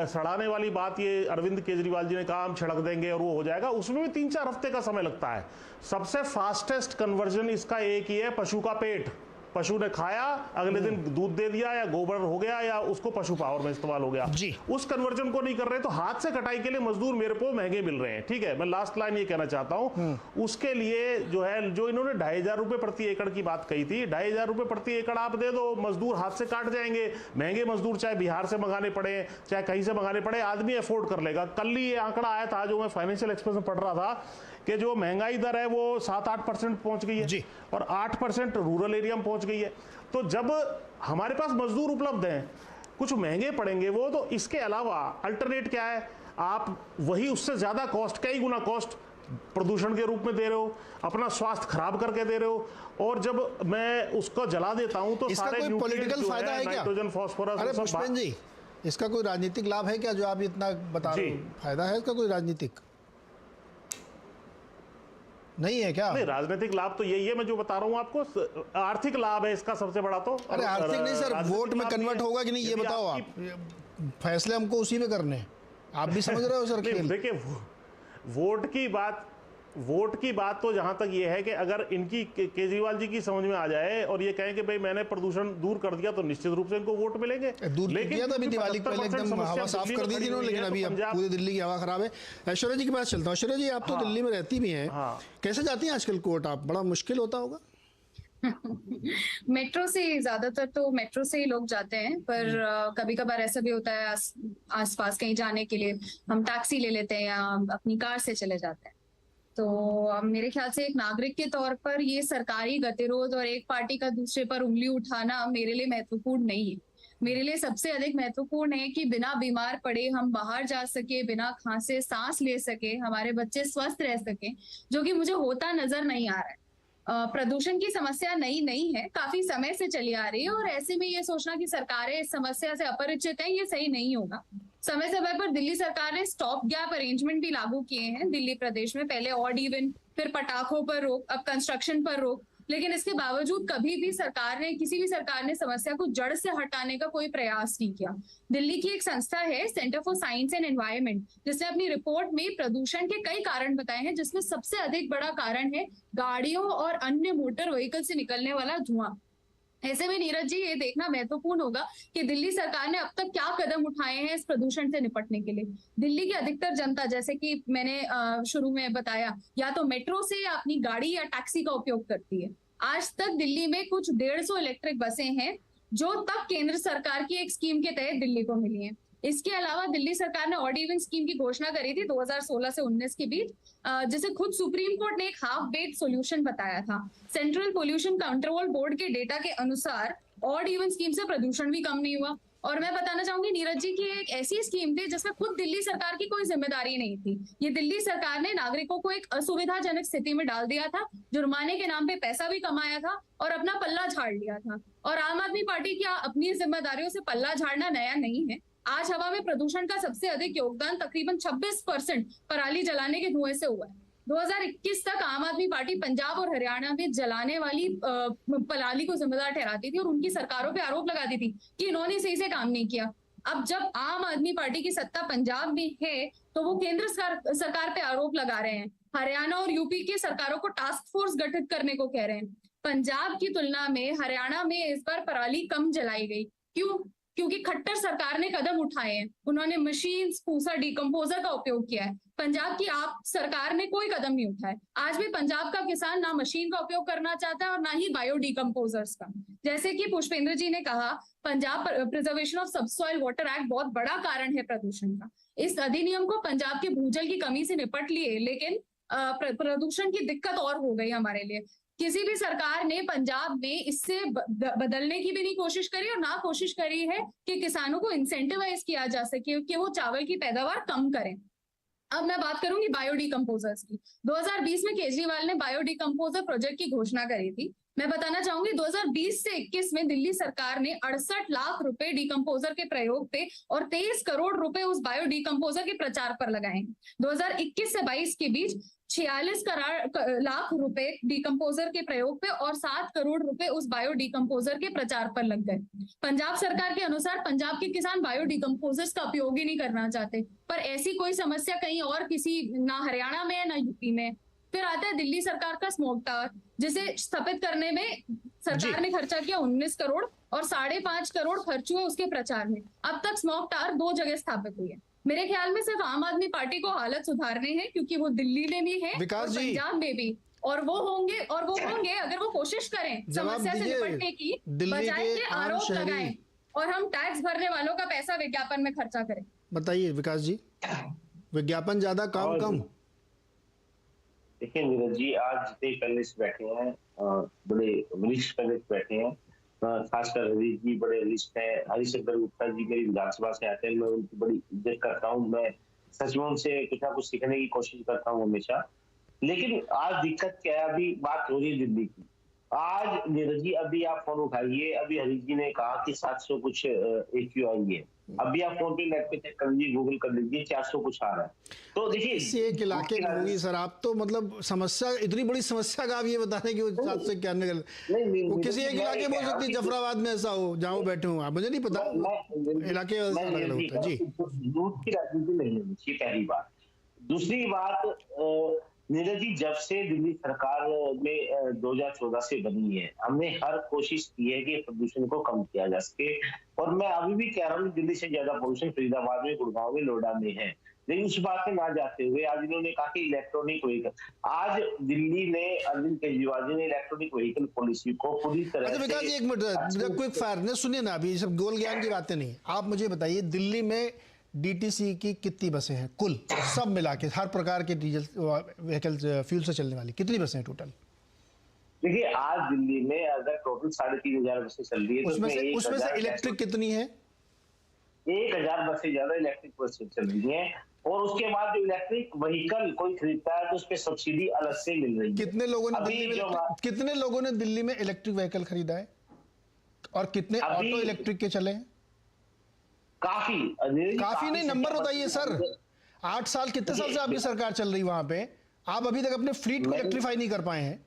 सड़ाने वाली बात ये अरविंद केजरीवाल जी ने कहा हम छिड़क देंगे और वो हो जाएगा, उसमें भी 3-4 हफ्ते का समय लगता है। सबसे फास्टेस्ट कन्वर्जन इसका एक ही है, पशु का पेट। पशु ने खाया, अगले दिन दूध दे दिया, या गोबर हो गया, या उसको पशु पावर में इस्तेमाल हो गया। उस कन्वर्जन को नहीं कर रहे, तो हाथ से कटाई के लिए मजदूर मेरे को महंगे मिल रहे हैं। ठीक है, मैं लास्ट लाइन ये कहना चाहता हूं, उसके लिए जो है, जो इन्होंने 2500 रुपए प्रति एकड़ की बात कही थी, 2500 रुपए प्रति एकड़ आप दे दो, मजदूर हाथ से काट जाएंगे। महंगे मजदूर चाहे बिहार से मंगाने पड़े, चाहे कहीं से मंगाने पड़े, आदमी अफोर्ड कर लेगा। कल ही ये आंकड़ा आया था, जो मैं फाइनेंशियल एक्सप्रेस में पढ़ रहा था, कि जो महंगाई दर है वो 7-8% पहुंच गई है, और 8% रूरल एरिया में पहुंच गई है। तो जब हमारे पास मजदूर उपलब्ध हैं, कुछ महंगे पड़ेंगे वो, तो इसके अलावा अल्टरनेट क्या है? आप वही उससे ज्यादा कॉस्ट, कई गुना कॉस्ट प्रदूषण के रूप में दे रहे हो, अपना स्वास्थ्य खराब करके दे रहे हो। और जब मैं उसको जला देता हूं तो इसका सारे कोई पॉलिटिकल फायदा है क्या? Nitrogen, phosphorus. अरे पुष्पेंद्र जी, इसका कोई राजनीतिक लाभ है क्या, जो आप इतना बता रहे हो? फायदा है इसका कोई राजनीतिक? नहीं है क्या? नहीं, राजनीतिक लाभ तो यही है, मैं जो बता रहा हूं आपको। आर्थिक लाभ है इसका सबसे बड़ा। तो अरे आर्थिक नहीं सर, वोट में कन्वर्ट होगा कि नहीं, ये बताओ आप। फैसले हमको उसी में करने हैं, आप भी समझ रहे हो सर? देखिए, वोट की बात तो जहां तक ये है कि अगर इनकी केजरीवाल जी की समझ में आ जाए और ये कहें कि भाई मैंने प्रदूषण दूर कर दिया, तो निश्चित रूप से इनको वोट मिलेंगे। दूर किया था अभी दिवाली पहले, एकदम हवा साफ कर दी थी इन्होंने, लेकिन अभी पूरी दिल्ली की हवा खराब है। ऐश्वर्या जी के पास चलता हूँ। ऐश्वर्या जी, आप तो दिल्ली में रहती भी हैं, कैसे जाती हैं आजकल कोर्ट आप? बड़ा मुश्किल होता होगा। मेट्रो से, ज्यादातर तो मेट्रो से ही लोग जाते हैं, पर कभी कभार ऐसा भी होता है आसपास कहीं जाने के लिए हम टैक्सी ले लेते हैं या अपनी कार से चले जाते हैं। तो मेरे ख्याल से एक नागरिक के तौर पर ये सरकारी गतिरोध और एक पार्टी का दूसरे पर उंगली उठाना मेरे लिए महत्वपूर्ण नहीं है। मेरे लिए सबसे अधिक महत्वपूर्ण है कि बिना बीमार पड़े हम बाहर जा सके, बिना खांसे सांस ले सके, हमारे बच्चे स्वस्थ रह सके, जो कि मुझे होता नजर नहीं आ रहा है। प्रदूषण की समस्या नई नहीं है, काफी समय से चली आ रही है, और ऐसे में ये सोचना कि सरकारें इस समस्या से अपरिचित हैं, ये सही नहीं होगा। समय समय पर दिल्ली सरकार ने स्टॉप गैप अरेंजमेंट भी लागू किए हैं दिल्ली प्रदेश में, पहले ऑड इवन, फिर पटाखों पर रोक, अब कंस्ट्रक्शन पर रोक। लेकिन इसके बावजूद कभी भी किसी भी सरकार ने समस्या को जड़ से हटाने का कोई प्रयास नहीं किया। दिल्ली की एक संस्था है, centre for science and environment, जिसने अपनी रिपोर्ट में प्रदूषण के कई कारण बताए हैं, जिसमें सबसे अधिक बड़ा कारण है गाड़ियों और अन्य मोटर व्हीकल से निकलने वाला धुआं। ऐसे में नीरज जी ये देखना महत्वपूर्ण होगा कि दिल्ली सरकार ने अब तक क्या कदम उठाए हैं इस प्रदूषण से निपटने के लिए। दिल्ली की अधिकतर जनता, जैसे कि मैंने शुरू में बताया, या तो मेट्रो से या अपनी गाड़ी या टैक्सी का उपयोग करती है। आज तक दिल्ली में कुछ 150 इलेक्ट्रिक बसें हैं जो तब केंद्र सरकार की एक स्कीम के तहत दिल्ली को मिली हैं। इसके अलावा दिल्ली सरकार ने ऑड इवन स्कीम की घोषणा करी थी 2016 से 19 के बीच, जिसे खुद सुप्रीम कोर्ट ने एक हाफ बेक्ड सॉल्यूशन बताया था। सेंट्रल पोल्यूशन कंट्रोल बोर्ड के डेटा के अनुसार ऑड इवन स्कीम से प्रदूषण भी कम नहीं हुआ। और मैं बताना चाहूंगी नीरज जी की एक ऐसी स्कीम थी जिसमें खुद दिल्ली सरकार की कोई जिम्मेदारी नहीं थी। ये दिल्ली सरकार ने नागरिकों को एक असुविधाजनक स्थिति में डाल दिया था, जुर्माने के नाम पे पैसा भी कमाया था और अपना पल्ला झाड़ लिया था। और आम आदमी पार्टी की अपनी जिम्मेदारियों से पल्ला झाड़ना नया नहीं है। आज हवा में प्रदूषण का सबसे अधिक योगदान तकरीबन 26% पराली जलाने के धुएं से हुआ है। 2021 तक आम आदमी पार्टी पंजाब और हरियाणा में जलाने वाली पराली को जिम्मेदार ठहराती थी और उनकी सरकारों पे आरोप लगाती थी कि इन्होंने सही से काम नहीं किया। अब जब आम आदमी पार्टी की सत्ता पंजाब में है तो वो केंद्र सरकार पे आरोप लगा रहे हैं। हरियाणा और यूपी की सरकारों को टास्क फोर्स गठित करने को कह रहे हैं। पंजाब की तुलना में हरियाणा में इस बार पराली कम जलाई गई। क्यों? क्योंकि खट्टर सरकार ने कदम उठाए हैं। उन्होंने मशीन, फूसा, डिकम्पोजर का उपयोग किया है। पंजाब की आप सरकार ने कोई कदम नहीं उठाए। आज भी पंजाब का किसान ना मशीन का उपयोग करना चाहता है और ना ही बायो डिकम्पोजर्स का। जैसे कि पुष्पेंद्र जी ने कहा, Punjab preservation of subsoil water act बहुत बड़ा कारण है प्रदूषण का। इस अधिनियम को पंजाब के भूजल की कमी से निपट लिए, लेकिन प्रदूषण की दिक्कत और हो गई हमारे लिए। किसी भी सरकार ने पंजाब में इससे बदलने की भी नहीं कोशिश करी और ना कोशिश करी है कि किसानों को इंसेंटिवाइज किया जा सके कि वो चावल की पैदावार कम करें। अब मैं बात करूंगी बायो डिकम्पोजर्स की। 2020 में केजरीवाल ने बायो डिकम्पोजर प्रोजेक्ट की घोषणा करी थी। मैं बताना चाहूंगी 2020 से 21 में दिल्ली सरकार ने 68 लाख रुपए डिकम्पोजर के प्रयोग पे और 23 करोड़ रुपए उस बायो डिकम्पोजर के प्रचार पर लगाए। 2021 से 22 के बीच 46 लाख रुपए डिकम्पोजर के प्रयोग पे और 7 करोड़ रुपए उस बायो डिकम्पोजर के प्रचार पर लग गए। पंजाब सरकार के अनुसार पंजाब के किसान बायो डिकम्पोजर्स का उपयोग ही नहीं करना चाहते, पर ऐसी कोई समस्या कहीं और किसी ना हरियाणा में ना यूपी में। फिर आता है दिल्ली सरकार का स्मोक टावर, जिसे स्थापित करने में सरकार ने खर्चा किया 19 करोड़ और 5.5 करोड़ खर्च हुए उसके प्रचार में। अब तक स्मोक टावर 2 जगह स्थापित हुई है। मेरे ख्याल में सिर्फ आम आदमी पार्टी को हालत सुधारने हैं, क्योंकि वो दिल्ली में भी है और पंजाब में भी, और वो होंगे अगर वो कोशिश करें समस्या से निपटने की, बजाय के आरोप लगाएं और हम टैक्स भरने वालों का पैसा विज्ञापन में खर्चा करें। बताइए विकास जी, विज्ञापन ज्यादा काम कम? देखिए नीरज जी, आज जितने पैनलिस्ट बैठे हैं, बड़े वरिष्ठ पैनलिस्ट बैठे हैं, खासकर हरीश जी बड़े वरिष्ठ हैं। हरिशंकर गुप्ता जी मेरी विधानसभा से आते हैं, मैं उनकी बड़ी इज्जत करता हूँ। मैं सच में उनसे कुछ ना कुछ सीखने की कोशिश करता हूँ हमेशा। लेकिन आज दिक्कत क्या है, अभी बात हो रही है दिल्ली की। आज नीरज जी अभी आप फोन उठाइए, अभी हरीश जी ने कहा कि 700 कुछ AQ आई है। अभी आप फोन पे नेट पे चेक कर लीजिए, गूगल कर लीजिए, 400 कुछ आ रहा है। तो देखिए इसी एक इलाके में होगी सर। आप तो मतलब समस्या, इतनी बड़ी समस्या का आप ये बता रहे हैं कि वो 700 क्या वो किसी एक इलाके में हो सकती है, जफराबाद में ऐसा हो जहाँ वो बैठे हो, आप मुझे नहीं पता, इलाके अलग होता है जी। दूध की राजनीति नहीं होनी चाहिए, पहली बात। दूसरी बात नीरज जी, जब से दिल्ली सरकार में 2014 से बनी है, हमने हर कोशिश की है कि प्रदूषण को कम किया जा सके। और मैं अभी भी कह रहा हूँ दिल्ली से ज्यादा प्रदूषण फरीदाबाद में, गुड़गांव में, नोएडा में है। लेकिन उस बात में ना जाते हुए आज इन्होंने कहा कि इलेक्ट्रॉनिक व्हीकल, आज दिल्ली ने अरविंद केजरीवाल जी ने इलेक्ट्रॉनिक व्हीकल पॉलिसी को पूरी तरह से। विकास जी एक मिनट, क्विक फायर ने सुनिए ना, अभी सब गोल ज्ञान की बातें नहीं। आप मुझे बताइए दिल्ली में DTC की कितनी बसें हैं कुल, सब मिला के, हर प्रकार के डीजल व्हीकल फ्यूल से चलने वाली कितनी बसें हैं टोटल? देखिए आज दिल्ली में अगर टोटल 3,500 बसें चल रही है, उसमें से इलेक्ट्रिक कितनी है? 1000 बसें ज्यादा इलेक्ट्रिक बसें चल रही हैं। और उसके बाद जो इलेक्ट्रिक व्हीकल कोई खरीदता है तो उस पर सब्सिडी अलग से मिल रही है। कितने लोगों ने दिल्ली में इलेक्ट्रिक व्हीकल खरीदा है और कितने ऑटो इलेक्ट्रिक के चले हैं? काफी नहीं, नंबर बताइए सर। 8 साल, कितने साल से आपकी सरकार चल रही वहां पे, आप अभी तक अपने फ्लीट को इलेक्ट्रीफाई नहीं कर पाए हैं।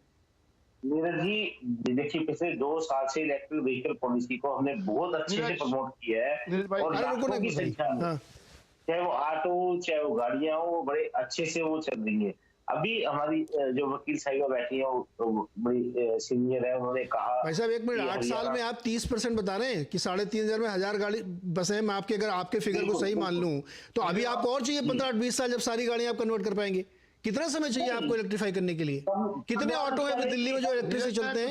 नीरज जी देखिए, पिछले 2 साल से इलेक्ट्रिक व्हीकल पॉलिसी को हमने बहुत अच्छे से प्रमोट किया है और लाखों की संख्या में, चाहे वो ऑटो चाहे वो गाड़ियां हो, वो बड़े अच्छे से वो चल रही है। अभी हमारी जो वकील साहिबा बैठी है वो बड़ी सीनियर है, उन्होंने कहा। भाई साहब एक मिनट, 8 साल में आप 30% बता रहे हैं कि 3,500 में 1000 गाड़ी बसें। मैं आपके अगर आपके फिगर को सही मान लूं तो अभी आपको और चाहिए 15-20 साल, जब सारी गाड़ियां आप कन्वर्ट कर पाएंगे। कितना समय चाहिए आपको इलेक्ट्रीफाई करने के लिए? कितने ऑटो हैं दिल्ली में जो इलेक्ट्रिक से चलते हैं?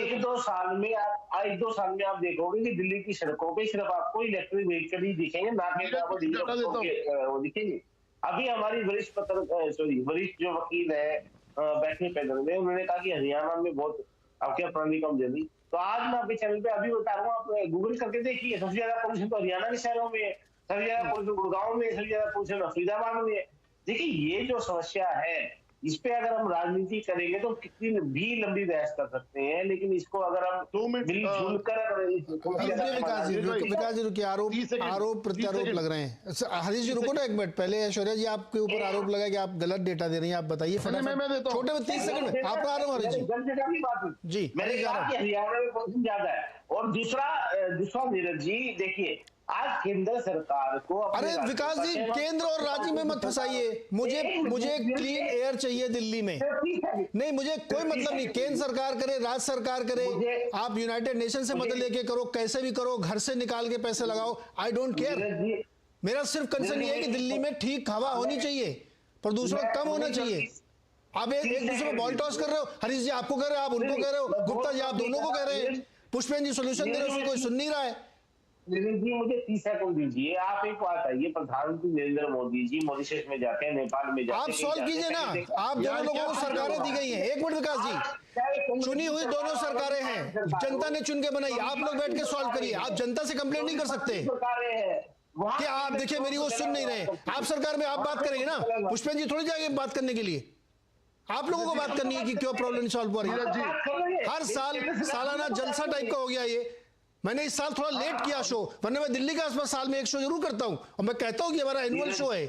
एक दो साल में आप देखोगे कि दिल्ली की सड़कों पे सिर्फ आपको इलेक्ट्रिक व्हीकल ही दिखेंगे, ना कि आपको डीजल वो दिखेंगे। अभी हमारी वरिष्ठ जो वकील है बैठे पैनल में, उन्होंने कहा कि हरियाणा में बहुत आपके अपराधी कम जल्दी। तो आज मैं आपके चैनल पे अभी बता रहा हूँ, आप गूगल करके देखिए, सबसे ज्यादा पोल्यूशन तो हरियाणा के शहरों में है, सबसे ज्यादा पोल्यूशन गुड़गांव में, सबसे ज्यादा पोल्यूशन फरीदाबाद में है। देखिए ये जो समस्या है, इस पे अगर हम राजनीति करेंगे तो कितनी भी लंबी बहस कर सकते हैं, लेकिन इसको अगर हम मिलजुल कर विकास जी रुकिए, आरोप प्रत्यारोप लग रहे हैं। हरीश जी रुको ना एक मिनट, पहले ऐश्वर्या जी आपके ऊपर आरोप लगा कि आप गलत डेटा दे रही हैं, आप बताइए फटाफट, छोटे में 30 सेकंड में आपका आरोप। हरीश जी मैंने कहा कि हरियाणा में पोल्यूशन ज्यादा है। और दूसरा नीरज जी देखिए, आज केंद्र सरकार को, अरे विकास जी केंद्र और राज्य में मत फंसाइए, मुझे क्लीन एयर चाहिए दिल्ली में। नहीं मुझे कोई मतलब नहीं, केंद्र सरकार करे, राज्य सरकार करे, आप यूनाइटेड नेशन से मदद लेके करो, कैसे भी करो, घर से निकाल के पैसे लगाओ, आई डोंट केयर। मेरा सिर्फ कंसर्न ये है कि दिल्ली में ठीक हवा होनी चाहिए, प्रदूषण कम होना चाहिए। आप एक दूसरे में बॉल टॉस कर रहे हो, हरीश जी आपको कह रहे हो, आप उनको कह रहे हो, गुप्ता जी आप दोनों को कह रहे हैं, पुष्पेंद्र जी सोल्यूशन दे रहे हो, कोई सुन नहीं रहा है। जी मुझे 30 सेकंड दीजिए। आप एक बात आइए, प्रधानमंत्री नरेंद्र मोदी जी मॉरिशस में जाते हैं, नेपाल में जाते हैं, आप सॉल्व कीजिए ना, आप दोनों लोगों को सरकारें दी गई हैं। एक मिनट विकास जी, चुनी हुई दोनों सरकारें हैं, जनता ने चुन के बनाई, आप लोग बैठ के सॉल्व करिए। आप जनता से कंप्लेंट नहीं कर सकते कि आप देखिए मेरी वो सुन नहीं रहे। आप सरकार में आप बात करेंगे ना, पुष्पेंद्र जी थोड़ी जाएंगे बात करने के लिए, आप लोगों को बात करनी है कि क्यों प्रॉब्लम सॉल्व हो रही है। हर साल सालाना जलसा टाइप का हो गया ये। मैंने इस साल थोड़ा लेट किया शो, वरना मैं दिल्ली के आसपास साल में एक शो जरूर करता हूं, और मैं कहता हूं कि हमारा एनुअल शो है,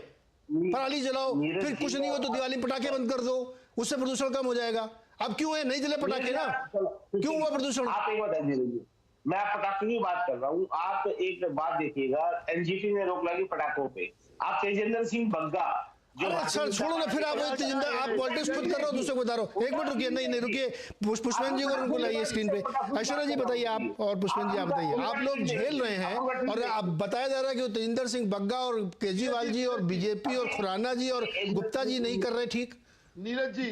पराली जलाओ, फिर कुछ नहीं हो तो दिवाली पटाखे बंद कर दो, उससे प्रदूषण कम हो जाएगा। अब क्यों है नहीं जले पटाखे ना, क्यों हुआ प्रदूषण? आप एक बात मैं आप पटाखे की बात कर रहा हूँ। आप एक बात देखिएगा, एनजीटी ने रोक लगी पटाखों पे। आप तेजेंद्र सिंह बग्गा अच्छा छोड़ो ना, फिर आप पॉलिटिक्स खुद कर रहे हो, दूसरे को बता रहे हो। एक मिनट रुकिए, नहीं रुकिए, पुष्पेंद्र जी को उनको लाइए स्क्रीन पे। ऐश्वर्या जी बताइए आप, और पुष्पेंद्र जी आप बताइए, आप लोग झेल रहे हैं और आप बताया जा रहा है कि तेजिंदर सिंह बग्गा और केजरीवाल जी और बीजेपी और खुराना जी और गुप्ता जी नहीं कर रहे ठीक। नीरज जी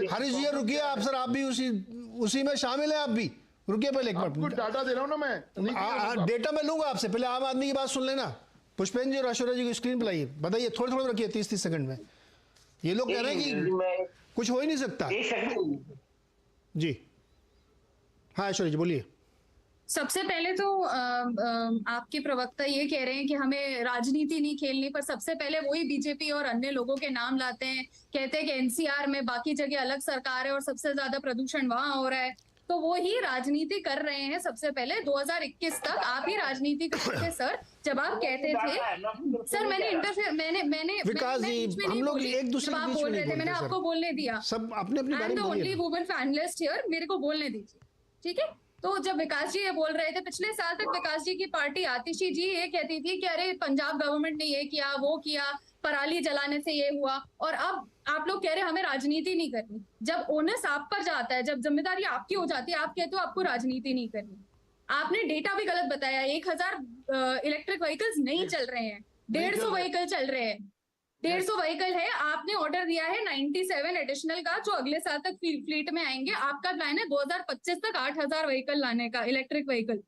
हरीश जी रुकिए आप, सर आप भी उसी में शामिल है, आप भी रुकिए पहले एक मिनट, डाटा दे रहा हूँ ना मैं, डेटा मैं लूंगा आपसे, पहले आम आदमी की बात सुन लेना। पुष्पेंद्र जी और ऐश्वर्या जी को स्क्रीन पे लाइए, बताइए, थोड़े थोड़े रखिए 30-30 सेकंड में। ये लोग कह रहे हैं कि कुछ हो ही नहीं सकता जी। हाँ ऐश्वर्या जी बोलिए। सबसे पहले तो आपके प्रवक्ता ये कह रहे हैं कि हमें राजनीति नहीं खेलनी, पर सबसे पहले वही बीजेपी और अन्य लोगों के नाम लाते हैं, कहते हैं कि एनसीआर में बाकी जगह अलग सरकार है और सबसे ज्यादा प्रदूषण वहां हो रहा है, तो वो ही राजनीति कर रहे हैं। सबसे पहले 2021 तक आप ही राजनीति करते थे सर, जब आप कहते थे सर मैंने विकास जी हम लोग एक दूसरे आप बोल रहे थे, मैंने आपको बोलने दिया, सब अपने अपनी बारी में ओनली वुमन पैनलिस्ट हियर, मेरे को बोलने दीजिए ठीक है। तो जब विकास जी ये बोल रहे थे, पिछले साल तक विकास जी की पार्टी आतिशी जी ये कहती थी कि अरे पंजाब गवर्नमेंट ने ये किया वो किया, पराली जलाने से ये हुआ, और अब आप लोग कह रहे हैं हमें राजनीति नहीं करनी। जब ओनस आप पर जाता है, जब जिम्मेदारी आपकी हो जाती है, आप कहते हो आपको राजनीति नहीं करनी। आपने डेटा भी गलत बताया, 1000 इलेक्ट्रिक व्हीकल्स नहीं चल रहे हैं, 150 व्हीकल चल रहे हैं, 150 व्हीकल है। आपने ऑर्डर दिया है 97 एडिशनल का, जो अगले साल तक फ्लीट में आएंगे। आपका प्लान है 2025 तक 8000 व्हीकल लाने का, इलेक्ट्रिक व्हीकल,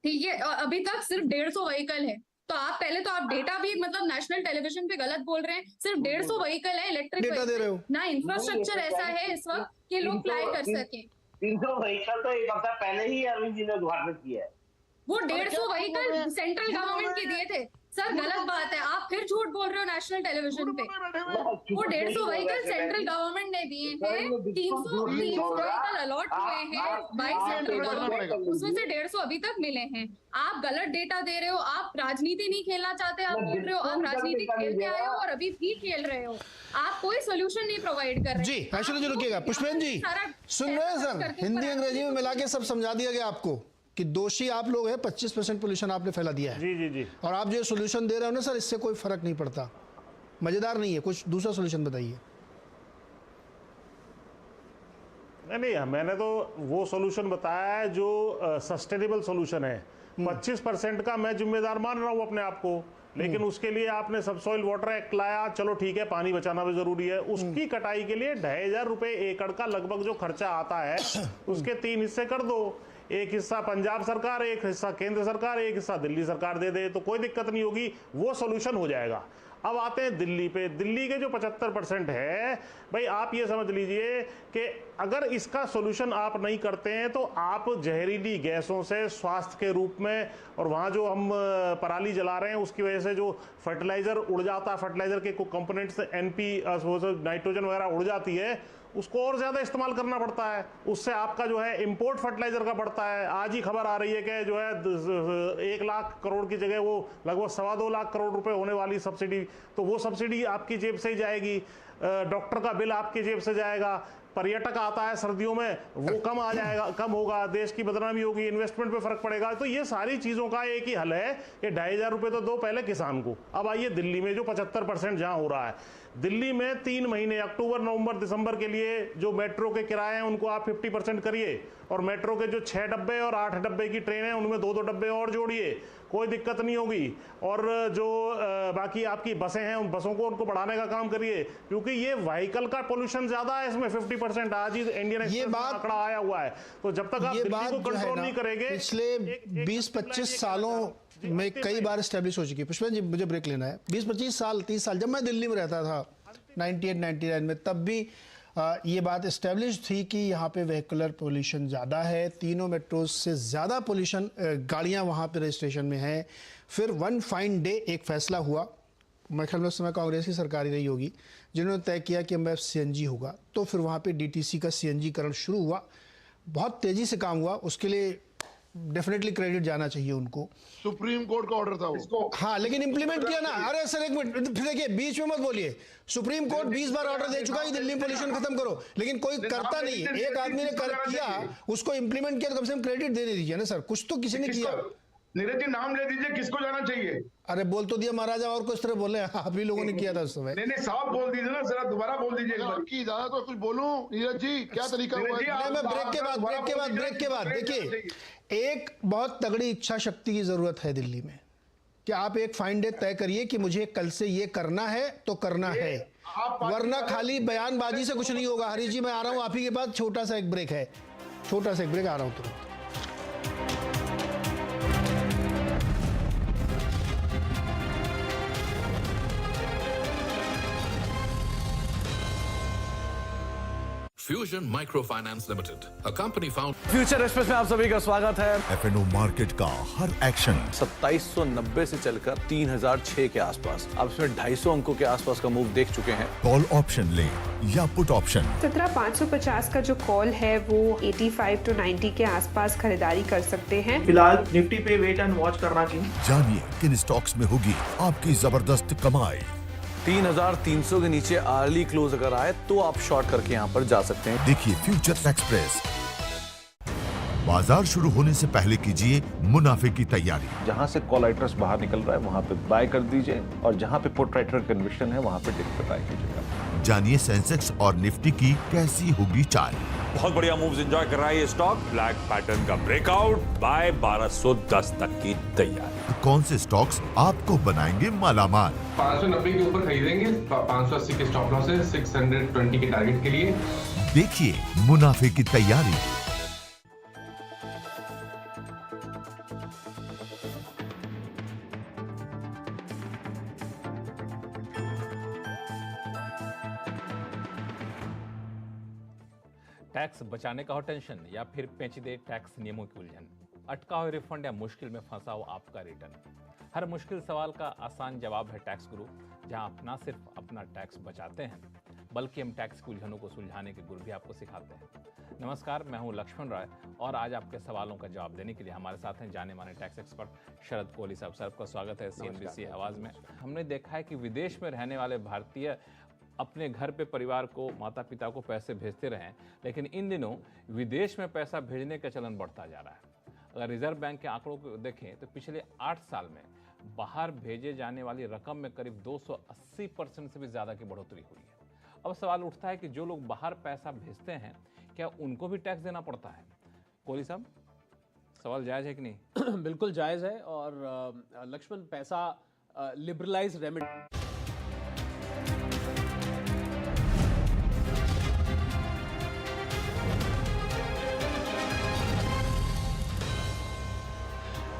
ठीक है, और अभी तक सिर्फ 150 व्हीकल है। तो आप पहले तो आप डेटा भी मतलब नेशनल टेलीविजन पे गलत बोल रहे हैं, सिर्फ 150 व्हीकल है इलेक्ट्रिक व्हीकल, ना इंफ्रास्ट्रक्चर ऐसा है इस वक्त कि लोग फ्लाई कर सके। 300 व्हीकल तो एक हफ्ता पहले ही अरविंद जी ने उद्घाटन किया है। वो 150 व्हीकल सेंट्रल गवर्नमेंट के दिए थे सर, गलत बात है, आप फिर झूठ बोल रहे हो नेशनल टेलीविजन पे। वो 150 व्हीकल सेंट्रल गवर्नमेंट ने दिए हैं, 300 व्हीकल अलॉट हुए हैं बाय सेंट्रल गवर्नमेंट, उसमें से 150 अभी तक मिले हैं। आप गलत डेटा दे रहे हो, आप राजनीति नहीं खेलना चाहते, आप बोल रहे हो आप राजनीति खेलते आए हो और अभी भी खेल रहे हो, आप कोई सोल्यूशन नहीं प्रोवाइड कर रहे जी। ऐश्वर्या जी रुकिएगा, पुष्पेंद्र जी सुन रहे हैं सर, हिंदी अंग्रेजी में मिला के सब समझा दिया गया आपको कि दोषी आप लोग हैं, 25% पोल्यूशन आपने फैला दिया है। जी जी जी। और आप जो सोल्यूशन दे रहे हो ना सर, इससे कोई फर्क नहीं पड़ता। मज़ेदार नहीं है, कुछ दूसरा सोल्यूशन बताइए। नहीं, मैंने तो वो सोल्यूशन बताया है जो सस्टेनेबल सोल्यूशन है। 25% का मैं जिम्मेदार मान रहा हूँ अपने आप को, लेकिन उसके लिए आपने सबसॉइल वाटर एक्ट लाया, चलो ठीक है, पानी बचाना भी जरूरी है। उसकी कटाई के लिए 2,500 रुपए एकड़ का लगभग जो खर्चा आता है उसके 3 हिस्से कर दो। एक हिस्सा पंजाब सरकार, एक हिस्सा केंद्र सरकार, एक हिस्सा दिल्ली सरकार दे दे, तो कोई दिक्कत नहीं होगी, वो सोल्यूशन हो जाएगा। अब आते हैं दिल्ली पे। दिल्ली के जो 75% है, भाई आप ये समझ लीजिए कि अगर इसका सोल्यूशन आप नहीं करते हैं तो आप जहरीली गैसों से स्वास्थ्य के रूप में, और वहाँ जो हम पराली जला रहे हैं उसकी वजह से जो फर्टिलाइजर उड़ जाता, फर्टिलाइजर के कुछ कंपोनेंट्स NP नाइट्रोजन वगैरह उड़ जाती है, उसको और ज्यादा इस्तेमाल करना पड़ता है। उससे आपका जो है इंपोर्ट फर्टिलाइजर का बढ़ता है। आज ही खबर आ रही है कि जो है 1 लाख करोड़ की जगह वो लगभग 2.25 लाख करोड़ रुपए होने वाली सब्सिडी, तो वो सब्सिडी आपकी जेब से ही जाएगी। डॉक्टर का बिल आपकी जेब से जाएगा। पर्यटक आता है सर्दियों में, वो कम आ जाएगा, कम होगा, देश की बदनामी होगी, इन्वेस्टमेंट पे फर्क पड़ेगा। तो ये सारी चीजों का एक ही हल है कि 2,500 रुपए तो दो पहले किसान को। अब आइए दिल्ली में जो 75% जहां हो रहा है, दिल्ली में 3 महीने अक्टूबर, नवंबर, दिसंबर के लिए जो मेट्रो के किराए हैं उनको आप 50% करिए, और मेट्रो के जो 6 डब्बे और 8 डब्बे की ट्रेन है उनमें 2-2 डब्बे और जोड़िए, कोई दिक्कत नहीं होगी। और जो बाकी आपकी बसें हैं उन बसों को उनको बढ़ाने का काम करिए, क्योंकि ये व्हीकल का पोल्यूशन ज्यादा है इसमें 50%। आज ही इंडियन एक्सप्रेस में आंकड़ा आया हुआ है। तो जब तक आप दिल्ली को कंट्रोल नहीं करेंगे, पिछले 20-25 सालों में कई बार स्टैब्लिश हो चुकी है। पुष्पेंद्र जी, मुझे ब्रेक लेना है। 20-25 साल, 30 साल जब मैं दिल्ली में रहता था 98-99 में, तब भी ये बात इस्टेब्लिश थी कि यहाँ पे वेहिकुलर पोल्यूशन ज़्यादा है। तीनों मेट्रोज से ज़्यादा पोल्यूशन गाड़ियाँ वहाँ पे रजिस्ट्रेशन में हैं। फिर वन फाइन डे एक फैसला हुआ, मैं ख्याल में उस समय कांग्रेस की सरकार ही रही होगी, जिन्होंने तय किया कि अब CNG होगा। तो फिर वहाँ पे DTC का CNG करण शुरू हुआ, बहुत तेज़ी से काम हुआ। उसके लिए डेफिनेटली क्रेडिट जाना चाहिए उनको। सुप्रीम कोर्ट का ऑर्डर था वो। हाँ, लेकिन इंप्लीमेंट किया ना। अरे सर एक मिनट, फिर देखिए बीच में मत बोलिए। सुप्रीम कोर्ट 20 बार ऑर्डर दे चुका है कि दिल्ली में पोल्यूशन खत्म करो, लेकिन कोई करता नहीं है। एक आदमी ने किया, उसको इंप्लीमेंट किया, तो कम से कम क्रेडिट देने दीजिए ना सर। कुछ तो किसी ने किया। नीरज जी नाम ले दीजिए, किसको जाना चाहिए? अरे बोल तो दिया महाराजा, और कुछ तरह बोले आप ही लोगों ने किया था उस समय। नहीं साहब बोल दीजिए ना, जरा दोबारा बोल दीजिए। आपकी इजाजत तो कुछ बोलूं नीरज जी, क्या तरीका हुआ है? मैं ब्रेक के बाद देखिए, एक बहुत तगड़ी इच्छा शक्ति की जरूरत है दिल्ली में कि आप एक फाइन डे तय करिए कि मुझे कल से ये करना है तो करना है, वरना खाली बयानबाजी से कुछ नहीं होगा। हरीश जी, मैं आ रहा हूं आप ही के पास। छोटा सा एक ब्रेक है, छोटा सा एक ब्रेक, आ रहा हूं तुरंत। Fusion micro finance limited, a company found। Future express में आप सभी का स्वागत है। FNO मार्केट का हर एक्शन 2790 से चलकर 3006 के आसपास, अब इसमें 250 अंकों के आसपास का मूव देख चुके हैं। कॉल ऑप्शन ले या पुट ऑप्शन, 17550 का जो कॉल है वो 85 to 90 के आसपास खरीदारी कर सकते हैं। फिलहाल निफ्टी पे वेट एंड वॉच करना चाहिए। जानिए किन स्टॉक्स में होगी आपकी जबरदस्त कमाई। 3300 के नीचे अर्ली क्लोज अगर आए तो आप शॉर्ट करके यहाँ पर जा सकते हैं। देखिए फ्यूचर एक्सप्रेस। बाजार शुरू होने से पहले कीजिए मुनाफे की तैयारी। जहां से कॉल राइटर्स बाहर निकल रहा है वहां पे बाय कर दीजिए, और जहां पे पुट राइटर कन्विक्शन है वहां पे डिप पे बाय कीजिएगा। जानिए सेंसेक्स और निफ्टी की कैसी होगी चाल। बहुत बढ़िया मूव्स एंजॉय कर रहा है ये स्टॉक। ब्लैक पैटर्न का ब्रेकआउट, बाय 1210 तक की तैयारी। कौन से स्टॉक्स आपको बनाएंगे मालामाल? 590 के ऊपर खरीदेंगे, 580 के स्टॉप लॉस है, 620 के टारगेट के लिए। देखिए मुनाफे की तैयारी। टैक्स बचाने का हो टेंशन, या फिर पेचीदे टैक्स नियमों की उलझन, अटका हुआ रिफंड या मुश्किल में फंसा हो आपका रिटर्न। हर मुश्किल सवाल का आसान जवाब है टैक्स गुरु, जहां आप न सिर्फ अपना टैक्स बचाते हैं बल्कि हम टैक्स की उलझनों को सुलझाने के गुर भी आपको सिखाते हैं। नमस्कार, मैं हूं लक्ष्मण राय, और आज आपके सवालों का जवाब देने के लिए हमारे साथ हैं जाने माने टैक्स एक्सपर्ट शरद कोहली साहब। सर, आपका स्वागत है CNBC आवाज में। हमने देखा है कि विदेश में रहने वाले भारतीय अपने घर पे परिवार को, माता पिता को पैसे भेजते रहे, लेकिन इन दिनों विदेश में पैसा भेजने का चलन बढ़ता जा रहा है। अगर रिजर्व बैंक के आंकड़ों को देखें तो पिछले 8 साल में बाहर भेजे जाने वाली रकम में करीब 280% से भी ज्यादा की बढ़ोतरी हुई है। अब सवाल उठता है कि जो लोग बाहर पैसा भेजते हैं क्या उनको भी टैक्स देना पड़ता है? कोहली साहब, सवाल जायज है कि नहीं? बिल्कुल जायज है। और लक्ष्मण, पैसा लिबरलाइज रेमिट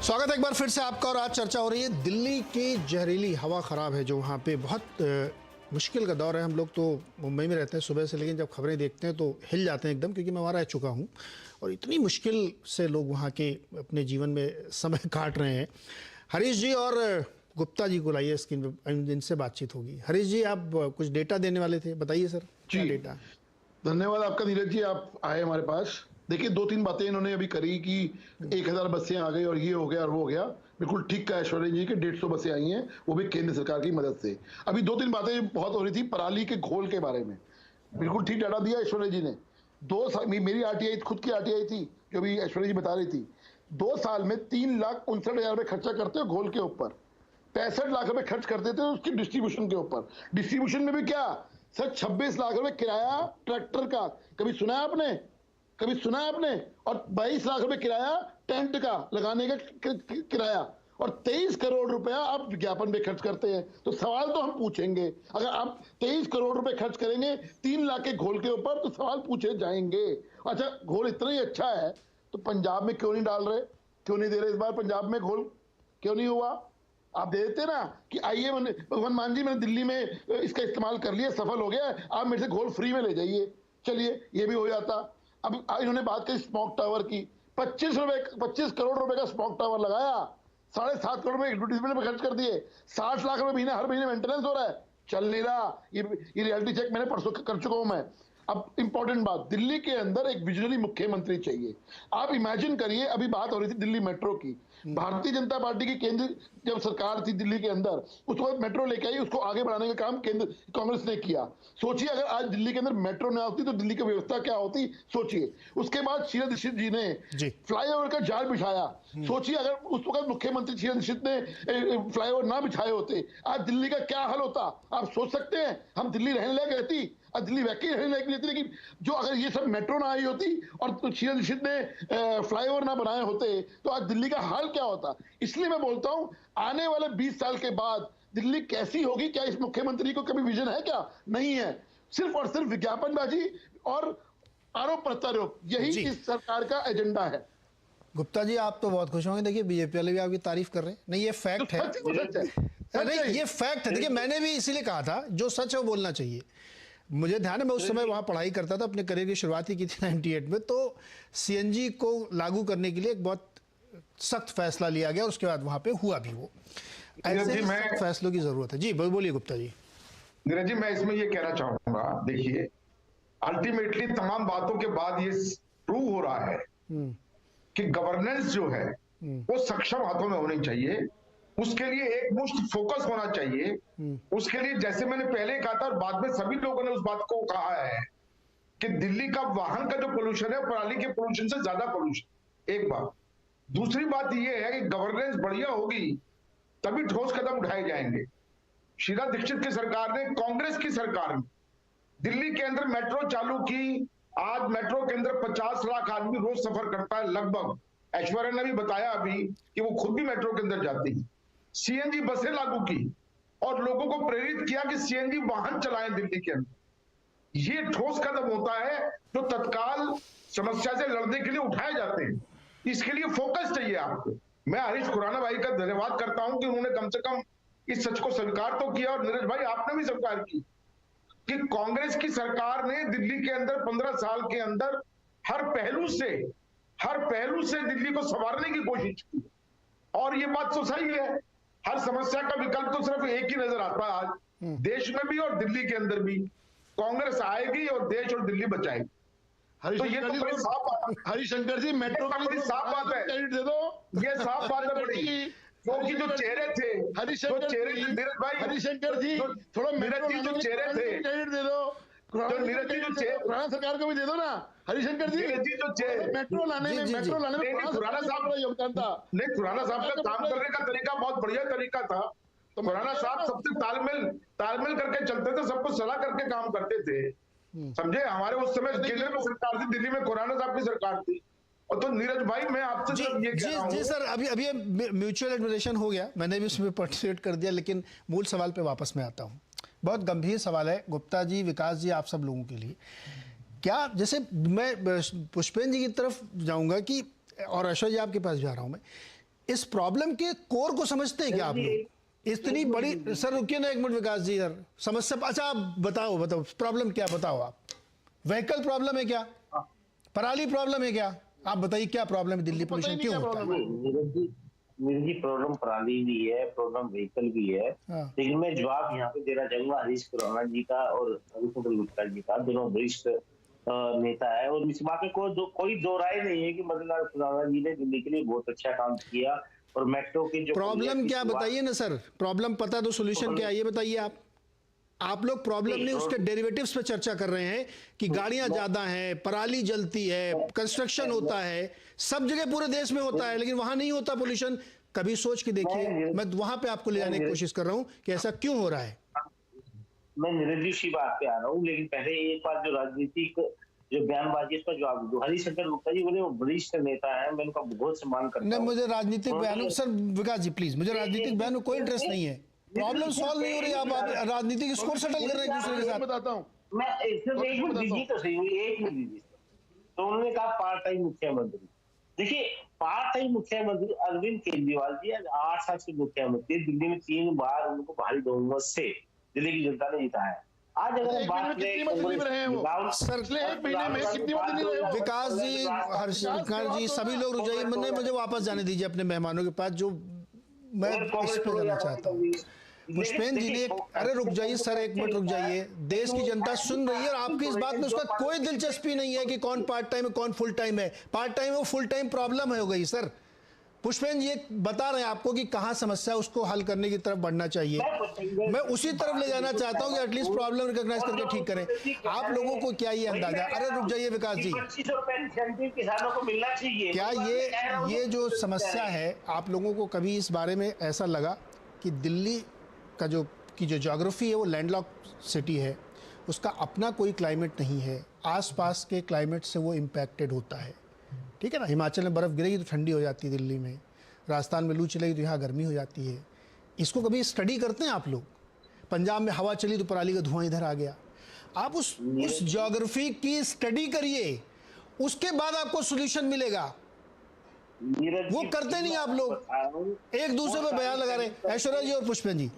स्वागत है एक बार फिर से आपका। और आज चर्चा हो रही है दिल्ली की जहरीली हवा ख़राब है जो वहाँ पे बहुत मुश्किल का दौर है। हम लोग तो मुंबई में रहते हैं सुबह से, लेकिन जब खबरें देखते हैं तो हिल जाते हैं एकदम, क्योंकि मैं वहाँ रह चुका हूँ और इतनी मुश्किल से लोग वहाँ के अपने जीवन में समय काट रहे हैं। हरीश जी और गुप्ता जी को लाइए स्क्रीन पर, जिनसे बातचीत होगी। हरीश जी, आप कुछ डेटा देने वाले थे, बताइए सर क्या डेटा। धन्यवाद आपका नीरज जी, आप आए हमारे पास। देखिए, 2-3 बातें इन्होंने अभी करी कि 1000 बसें आ गई और ये हो गया और वो हो गया। बिल्कुल ठीक कहा ऐश्वर्या जी के 150 बसें आई हैं, वो भी केंद्र सरकार की मदद से। अभी 2-3 बातें बहुत हो रही थी पराली के घोल के बारे में। बिल्कुल ठीक डाटा दिया ऐश्वर्या जी ने। 2 साल मेरी आरटीआई, खुद की आरटीआई थी जो भी ऐश्वर्या जी बता रही थी। 2 साल में 3,59,000 रुपये खर्चा करते हो घोल के ऊपर, 65 लाख रुपए खर्च कर देते हो उसकी डिस्ट्रीब्यूशन के ऊपर। डिस्ट्रीब्यूशन में भी क्या सर, 26 लाख रुपए किराया ट्रैक्टर का, कभी सुना है आपने? कभी सुना है आपने? और 22 लाख रुपए किराया टेंट का लगाने का किराया, और 23 करोड़ रुपया आप विज्ञापन पे खर्च करते हैं। तो सवाल तो हम पूछेंगे, अगर आप 23 करोड़ रुपए खर्च करेंगे 3 लाख के घोल के ऊपर, तो सवाल पूछे जाएंगे। अच्छा, घोल इतना ही अच्छा है तो पंजाब में क्यों नहीं डाल रहे, क्यों नहीं दे रहे इस बार पंजाब में घोल? क्यों नहीं हुआ? आप दे देते ना कि आइए भगवान मान जी, मैंने दिल्ली में इसका इस्तेमाल कर लिया, सफल हो गया, आप मेरे से घोल फ्री में ले जाइए, चलिए ये भी हो जाता। अब इन्होंने बात की स्मोक टावर की, 25 करोड़ रुपए का स्मोक टावर लगाया, 7.5 करोड़ रुपए एडवर्टीजमेंट में खर्च कर दिए, 60 लाख रुपए हर महीने मेंटेनेंस हो रहा है, चल नहीं रहा। ये रियलिटी चेक मैंने परसों कर चुका हूं मैं। अब इंपॉर्टेंट बात, दिल्ली के अंदर एक विजनरी मुख्यमंत्री चाहिए। आप इमेजिन करिए, अभी बात हो रही थी दिल्ली मेट्रो की, भारतीय जनता पार्टी की केंद्र जब सरकार थी दिल्ली के अंदर, उसको मेट्रो लेके आई, उसको आगे बढ़ाने का काम केंद्र कांग्रेस ने किया। सोचिए अगर आज दिल्ली के अंदर मेट्रो ना होती तो दिल्ली की व्यवस्था क्या होती, सोचिए। उसके बाद शीला दीक्षित जी ने फ्लाईओवर का जाल बिछाया। सोचिए अगर उस वक्त मुख्यमंत्री शीला दीक्षित ने फ्लाईओवर ना बिछाए होते, आज दिल्ली का क्या हाल होता? आप सोच सकते हैं। हम दिल्ली रहने लायक रहती, दिल्ली वैसे रहने लायक नहीं थी, लेकिन जो अगर ये सब मेट्रो ना आई होती और शीला दीक्षित ने फ्लाईओवर ना बनाए होते तो आज दिल्ली का हाल क्या होता? इसलिए मैं बोलता हूं, आने वाले 20 साल के बाद दिल्ली कैसी होगी, क्या इस मुख्यमंत्री को कभी विजन है? क्या नहीं है। सिर्फ और सिर्फ विज्ञापनबाजी और आरोप प्रत्यारोप, यही इस सरकार का एजेंडा है। गुप्ता जी, आप तो बहुत खुश होंगे, देखिए बीजेपी वाले भी आपकी तारीफ कर रहे हैं। नहीं, ये फैक्ट है, नहीं ये फैक्ट है। देखिए, मैंने भी इसीलिए कहा था जो सच है वो बोलना चाहिए। मुझे ध्यान है, मैं उस समय वहाँ पढ़ाई करता था, अपने करियर की शुरुआत ही की थी 98 में। तो सीएनजी को लागू करने के लिए एक बहुत सख्त फैसला लिया गया और उसके बाद वहाँ पे हुआ भी वो। ऐसे सख्त फैसलों की जरूरत है। जी बोलिए गुप्ता जी। नीरज जी, मैं इसमें ये कहना चाहूंगा, देखिए अल्टीमेटली तमाम बातों के बाद ये प्रूव हो रहा है कि गवर्नेंस जो है वो सक्षम हाथों में होनी चाहिए। उसके लिए एक मुश्त फोकस होना चाहिए। उसके लिए जैसे मैंने पहले कहा था और बाद में सभी लोगों ने उस बात को कहा है कि दिल्ली का वाहन का जो पोल्यूशन है पराली के पोल्यूशन से ज्यादा पोल्यूशन, एक बात। दूसरी बात यह है कि गवर्नेंस बढ़िया होगी तभी ठोस कदम उठाए जाएंगे। शीला दीक्षित की सरकार ने, कांग्रेस की सरकार ने दिल्ली के अंदर मेट्रो चालू की। आज मेट्रो के अंदर 50 लाख आदमी रोज सफर करता है लगभग। ऐश्वर्या ने भी बताया अभी कि वो खुद भी मेट्रो के अंदर जाती है। सीएनजी बसें लागू की और लोगों को प्रेरित किया कि सीएनजी वाहन चलाएं दिल्ली के अंदर। ये ठोस कदम होता है जो तत्काल समस्या से लड़ने के लिए उठाए जाते हैं। इसके लिए फोकस चाहिए आपको। मैं हरीश खुराना भाई का धन्यवाद करता हूं कि उन्होंने कम से कम इस सच को स्वीकार तो किया, और नीरज भाई आपने भी स्वीकार की कि कांग्रेस की सरकार ने दिल्ली के अंदर 15 साल के अंदर हर पहलू से दिल्ली को संवारने की कोशिश की। और ये बात तो सही है, हर समस्या का विकल्प तो सिर्फ एक ही नजर आता है आज देश में भी और दिल्ली के अंदर भी। कांग्रेस आएगी और देश और दिल्ली बचाएगी। तो ये तो बड़ी साफ बात, हरिशंकर जी मेट्रो का बड़ी साफ बात है, दे दो, ये साफ बात है बड़ी। क्योंकि जो चेहरे थे, हरिशंकर जी, नीरज भाई, हरिशंकर जी थोड़ा नीरज जी जो चेहरे थे, दे दो। जो नीरज जी जो खुराना सरकार को भी दे दो ना, हरिशंकर जी। नीरज जी जो मेट्रो लाने में खुराना साहब का योगदान था। नहीं, खुराना साहब का काम करने का तरीका बहुत बढ़िया तरीका था। तो खुराना साहब सबसे तालमेल करके चलते थे, सबको सलाह करके काम करते थे, समझे। हमारे उस समय केंद्र में सरकार थी, दिल्ली में खुराना साहब की सरकार थी। और तो नीरज भाई मैं आपसे ये कह रहा हूं। जी सर, अभी म्यूचुअल एडमिरेशन हो गया, मैंने भी उसमें पार्टिसिपेट कर दिया, लेकिन मूल सवाल पे वापस मैं आता हूँ। बहुत गंभीर सवाल है गुप्ता जी, विकास जी, आप सब लोगों के लिए। क्या, जैसे मैं पुष्पेंद्र जी की तरफ जाऊंगा कि, और अशोक जी आपके पास जा रहा हूं मैं, इस प्रॉब्लम के कोर को समझते हैं क्या आप लोग? इतनी बड़ी, सर रुकिए ना एक मिनट विकास जी, सर समस्या, अच्छा आप बताओ प्रॉब्लम क्या, बताओ आप। व्हीकल प्रॉब्लम है क्या, पराली प्रॉब्लम है क्या, आप बताइए क्या प्रॉब्लम है, दिल्ली पोल्यूशन क्यों होता है? नीरज जी प्रॉब्लम पराली भी है, प्रॉब्लम व्हीकल भी है, लेकिन मैं जवाब यहाँ पे देना चाहूंगा हरीश खुराना जी का और हरिशंकर गुप्ता जी का, दोनों वरिष्ठ नेता है, और इस बात में कोई दो राय नहीं है कि मदनलाल खुराना जी ने दिल्ली के लिए बहुत अच्छा काम किया। और मेट्रो की जो प्रॉब्लम क्या बताइए ना सर, प्रॉब्लम पता तो सोल्यूशन क्या है ये बताइए आप लोग प्रॉब्लम नहीं, उसके डेरिवेटिव्स पे चर्चा कर रहे हैं कि गाड़ियां ज्यादा हैं, पराली जलती है, कंस्ट्रक्शन होता है, सब जगह पूरे देश में होता है, लेकिन वहां नहीं होता पोल्यूशन। कभी सोच के देखिए, मैं वहां पे आपको ले जाने की कोशिश कर रहा हूं कि ऐसा क्यों हो रहा है। मैं निरंजी बात पे आ रहा हूँ, लेकिन पहले एक बार जो राजनीतिक जो बयानबाजी इसका जवाब दो। हरिशंकर गुप्ता जी बोले वो वरिष्ठ नेता है, मैं उनका बहुत सम्मान करता हूँ। मुझे राजनीतिक बयान, सर विकास जी प्लीज, मुझे राजनीतिक बयान में कोई इंटरेस्ट नहीं है। प्रॉब्लम सॉल्व नहीं हो रही, आप राजनीतिक स्कोर सेटल कर रहे हैं एक दूसरे के साथ। बताता हूँ मैं, एक मिनट दीजिए तो सही, एक मिनट दीजिए। तो उन्होंने कहा पार्ट टाइम मुख्यमंत्री। देखिए, पार्ट टाइम मुख्यमंत्री अरविंद केजरीवाल जी 8 साल से मुख्यमंत्री, दिल्ली में 3 बार उनको भारी बहुमत से दिल्ली की जनता ने जिताया। आज अगर बात विकास जी, हर्षिकार जी, सभी लोग रुक जाइए, मुझे वापस जाने दीजिए अपने मेहमानों के पास, जो मैं इस पे करना चाहता हूँ। पुष्पेंद्र जी ने, अरे रुक जाइए सर, एक मिनट रुक जाइए, देश की जनता सुन रही है और आपकी इस बात में उसका कोई दिलचस्पी नहीं है कि कौन पार्ट टाइम है कौन फुल टाइम है। पार्ट टाइम है वो फुल टाइम प्रॉब्लम हो गई सर। पुष्पेंद्र जी बता रहे हैं आपको कि कहां समस्या, उसको हल करने की तरफ बढ़ना चाहिए। मैं उसी तरफ ले जाना चाहता हूं कि एटलीस्ट प्रॉब्लम रिकॉग्नाइज करके ठीक करें। आप लोगों को क्या ये अंदाजा, अरे रुक जाइए विकास जी, किसानों को मिलना चाहिए, क्या ये जो समस्या है, आप लोगों को कभी इस बारे में ऐसा लगा कि दिल्ली का जो ज्योग्राफी है वो लैंडलॉक सिटी है, उसका अपना कोई क्लाइमेट नहीं है, आसपास के क्लाइमेट से वो इम्पैक्टेड होता है, ठीक है ना। हिमाचल में बर्फ़ गिरेगी तो ठंडी हो जाती है दिल्ली में, राजस्थान में लू चलेगी तो यहाँ गर्मी हो जाती है। इसको कभी स्टडी करते हैं आप लोग? पंजाब में हवा चली तो पराली का धुआं इधर आ गया। आप उस ज्योग्राफी की स्टडी करिए, उसके बाद आपको सोल्यूशन मिलेगा। वो करते नहीं आप लोग, एक दूसरे पे बयान लगा रहे। ऐश्वर्या जी और पुष्पेंद्र जी,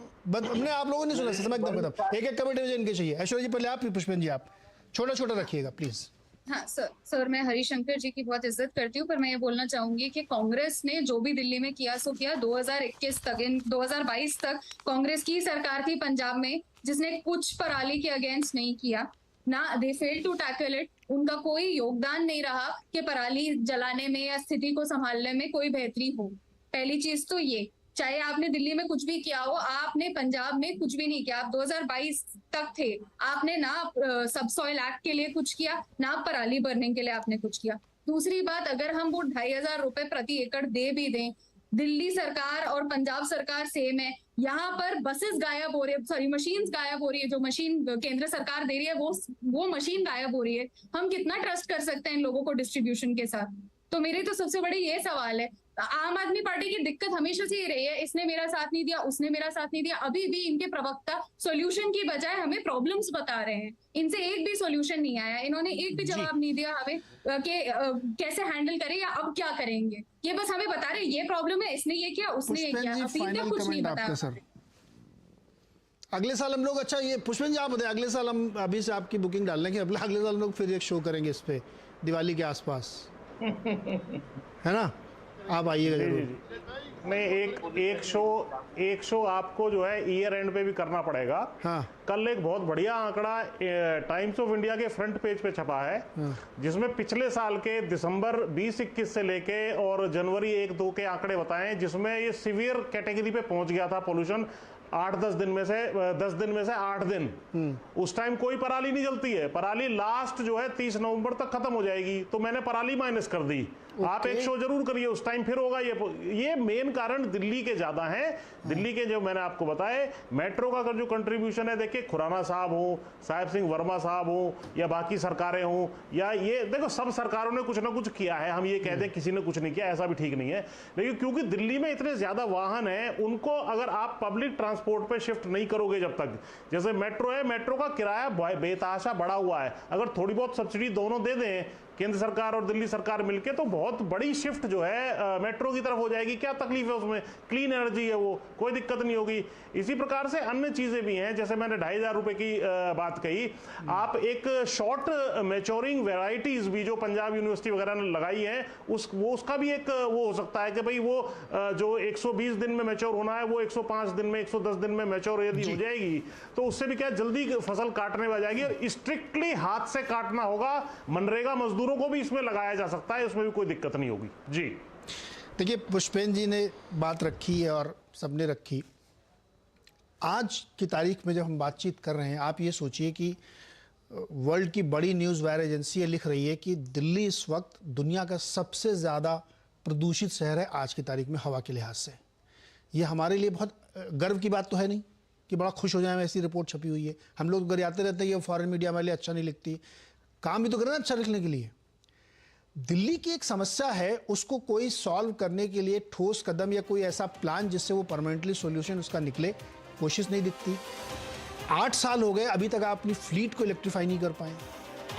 हमने आप लोगों ने सुना, समझ एकदम एक एक कमेटी इनके चाहिए। ऐश्वर्या जी पहले आप, फिर पुष्पेंद्र जी आप, छोटा छोटा रखिएगा प्लीज। हाँ सर, मैं हरिशंकर जी की बहुत इज्जत करती हूँ, पर मैं ये बोलना चाहूंगी कि कांग्रेस ने जो भी दिल्ली में किया सो किया। 2021 तक, 2022 तक कांग्रेस की सरकार थी पंजाब में, जिसने कुछ पराली के अगेंस्ट नहीं किया ना। दे फेल टू टैकल इट। उनका कोई योगदान नहीं रहा कि पराली जलाने में या स्थिति को संभालने में कोई बेहतरी हो। पहली चीज तो ये, चाहे आपने दिल्ली में कुछ भी किया हो, आपने पंजाब में कुछ भी नहीं किया। आप 2022 तक थे, आपने ना सबसॉइल एक्ट के लिए कुछ किया, ना पराली बर्निंग के लिए आपने कुछ किया। दूसरी बात, अगर हम वो 2,500 रुपए प्रति एकड़ दे भी दें, दिल्ली सरकार और पंजाब सरकार सेम है। यहाँ पर बसेस गायब हो रही है, सॉरी मशीन्स गायब हो रही है। जो मशीन केंद्र सरकार दे रही है वो मशीन गायब हो रही है। हम कितना ट्रस्ट कर सकते हैं इन लोगों को डिस्ट्रीब्यूशन के साथ? तो मेरे तो सबसे बड़े ये सवाल है। आम आदमी पार्टी की दिक्कत हमेशा से ही रही है, इसने मेरा साथ नहीं दिया, उसने मेरा साथ नहीं दिया। अभी भी इनके प्रवक्ता सॉल्यूशन की बजाय हमें प्रॉब्लम्स बता रहे हैं। इनसे एक भी सॉल्यूशन नहीं आया, इन्होंने एक भी जवाब नहीं दिया हमें कि कैसे हैंडल करें या अब क्या करेंगे। ये बस हमें बता रहे ये प्रॉब्लम है, इसने ये किया, उसने ये किया, अभी तक कुछ नहीं बताया। अगले साल हम लोग, अच्छा ये पुष्पेंद्र जी आप बताएं, अगले साल हम अभी से आपकी बुकिंग डालने के अगले साल हम लोग फिर एक शो करेंगे इस पे दिवाली के आसपास, है ना? आप आइएगा जरूर। नहीं, एक शो आपको जो है ईयर एंड पे भी करना पड़ेगा। हाँ। कल एक बहुत बढ़िया आंकड़ा टाइम्स ऑफ इंडिया के फ्रंट पेज पे छपा है। हाँ। जिसमें पिछले साल के दिसंबर 20-21 से लेके और जनवरी 1-2 के आंकड़े बताएं, जिसमें ये सीवियर कैटेगरी पे पहुंच गया था पोल्यूशन। 10 दिन में से 8 दिन, उस टाइम कोई पराली नहीं जलती है। पराली लास्ट जो है 30 नवंबर तक खत्म हो जाएगी, तो मैंने पराली माइनस कर दी। आप एक शो जरूर करिए, उस टाइम फिर होगा। ये मेन कारण दिल्ली के ज्यादा हैं। दिल्ली के जो मैंने आपको बताए, मेट्रो का अगर जो कंट्रीब्यूशन है, देखिए खुराना साहब हो, साहिब सिंह वर्मा साहब हो, या बाकी सरकारें हो, या ये देखो सब सरकारों ने कुछ ना कुछ किया है। हम ये कहते हैं किसी ने कुछ नहीं किया, ऐसा भी ठीक नहीं है। लेकिन क्योंकि दिल्ली में इतने ज्यादा वाहन हैं, उनको अगर आप पब्लिक ट्रांसपोर्ट पे शिफ्ट नहीं करोगे, जब तक जैसे मेट्रो है, मेट्रो का किराया बेतहाशा बढ़ा हुआ है। अगर थोड़ी बहुत सब्सिडी दोनों दे दें, केंद्र सरकार और दिल्ली सरकार मिलके, तो बहुत बड़ी शिफ्ट जो है मेट्रो की तरफ हो जाएगी। क्या तकलीफ है उसमें? क्लीन एनर्जी है वो, कोई दिक्कत नहीं होगी। इसी प्रकार से अन्य चीजें भी हैं, जैसे मैंने 2,500 रुपए की बात कही। आप एक शॉर्ट मैच्योरिंग वेराइटीज भी जो पंजाब यूनिवर्सिटी वगैरह ने लगाई है, उसका भी एक वो हो सकता है कि भाई वो जो 120 दिन में मैच्योर होना है, वो 105 दिन में, 110 दिन में मैच्योर यदि हो जाएगी, तो उससे भी क्या जल्दी फसल काटने में जाएगी। और स्ट्रिक्टली हाथ से काटना होगा। मनरेगा मजदूरों को भी इसमें लगाया जा सकता है, उसमें भी कोई दिक्कत नहीं होगी। जी देखिए, पुष्पेंद्र जी ने बात रखी है और सबने रखी। आज की तारीख में जब हम बातचीत कर रहे हैं, आप ये सोचिए कि वर्ल्ड की बड़ी न्यूज़ वायर एजेंसी लिख रही है कि दिल्ली इस वक्त दुनिया का सबसे ज़्यादा प्रदूषित शहर है आज की तारीख में हवा के लिहाज से। ये हमारे लिए बहुत गर्व की बात तो है नहीं कि बड़ा खुश हो जाए, ऐसी रिपोर्ट छपी हुई है। हम लोग गरियाते रहते हैं, ये फॉरेन मीडिया हमारे लिए अच्छा नहीं लिखती, काम भी तो करें ना अच्छा लिखने के लिए। दिल्ली की एक समस्या है, उसको कोई सॉल्व करने के लिए ठोस कदम या कोई ऐसा प्लान जिससे वो परमानेंटली सॉल्यूशन उसका निकले, कोशिश नहीं दिखती। 8 साल हो गए, अभी तक आप अपनी फ्लीट को इलेक्ट्रीफाई नहीं कर पाए।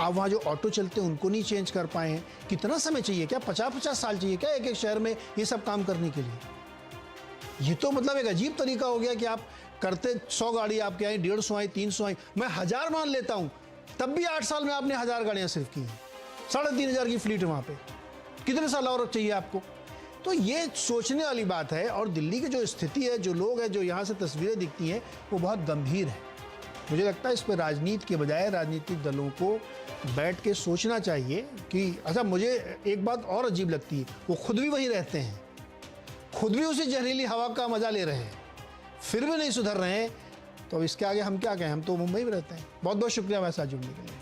आप वहाँ जो ऑटो चलते हैं उनको नहीं चेंज कर पाए हैं। कितना समय चाहिए? क्या 50-50 साल चाहिए क्या एक शहर में ये सब काम करने के लिए? ये तो मतलब एक अजीब तरीका हो गया कि आप करते 100 गाड़ी आपके आई, 150 आई, 300 आई, मैं 1000 मान लेता हूँ, तब भी 8 साल में आपने 1000 गाड़ियाँ सिर्फ की हैं। 3500 की फ्लीट है वहाँ पे। कितने साल और चाहिए आपको? तो ये सोचने वाली बात है। और दिल्ली की जो स्थिति है, जो लोग हैं, जो यहाँ से तस्वीरें दिखती हैं, वो बहुत गंभीर है। मुझे लगता है इस पर राजनीति के बजाय राजनीतिक दलों को बैठ के सोचना चाहिए कि अच्छा, मुझे एक बात और अजीब लगती है, वो खुद भी वहीं रहते हैं, खुद भी उसी जहरीली हवा का मजा ले रहे हैं, फिर भी नहीं सुधर रहे हैं। तो इसके आगे हम क्या कहें? हम तो मुंबई में रहते हैं। बहुत बहुत शुक्रिया हमारे साथ जुड़ने के लिए।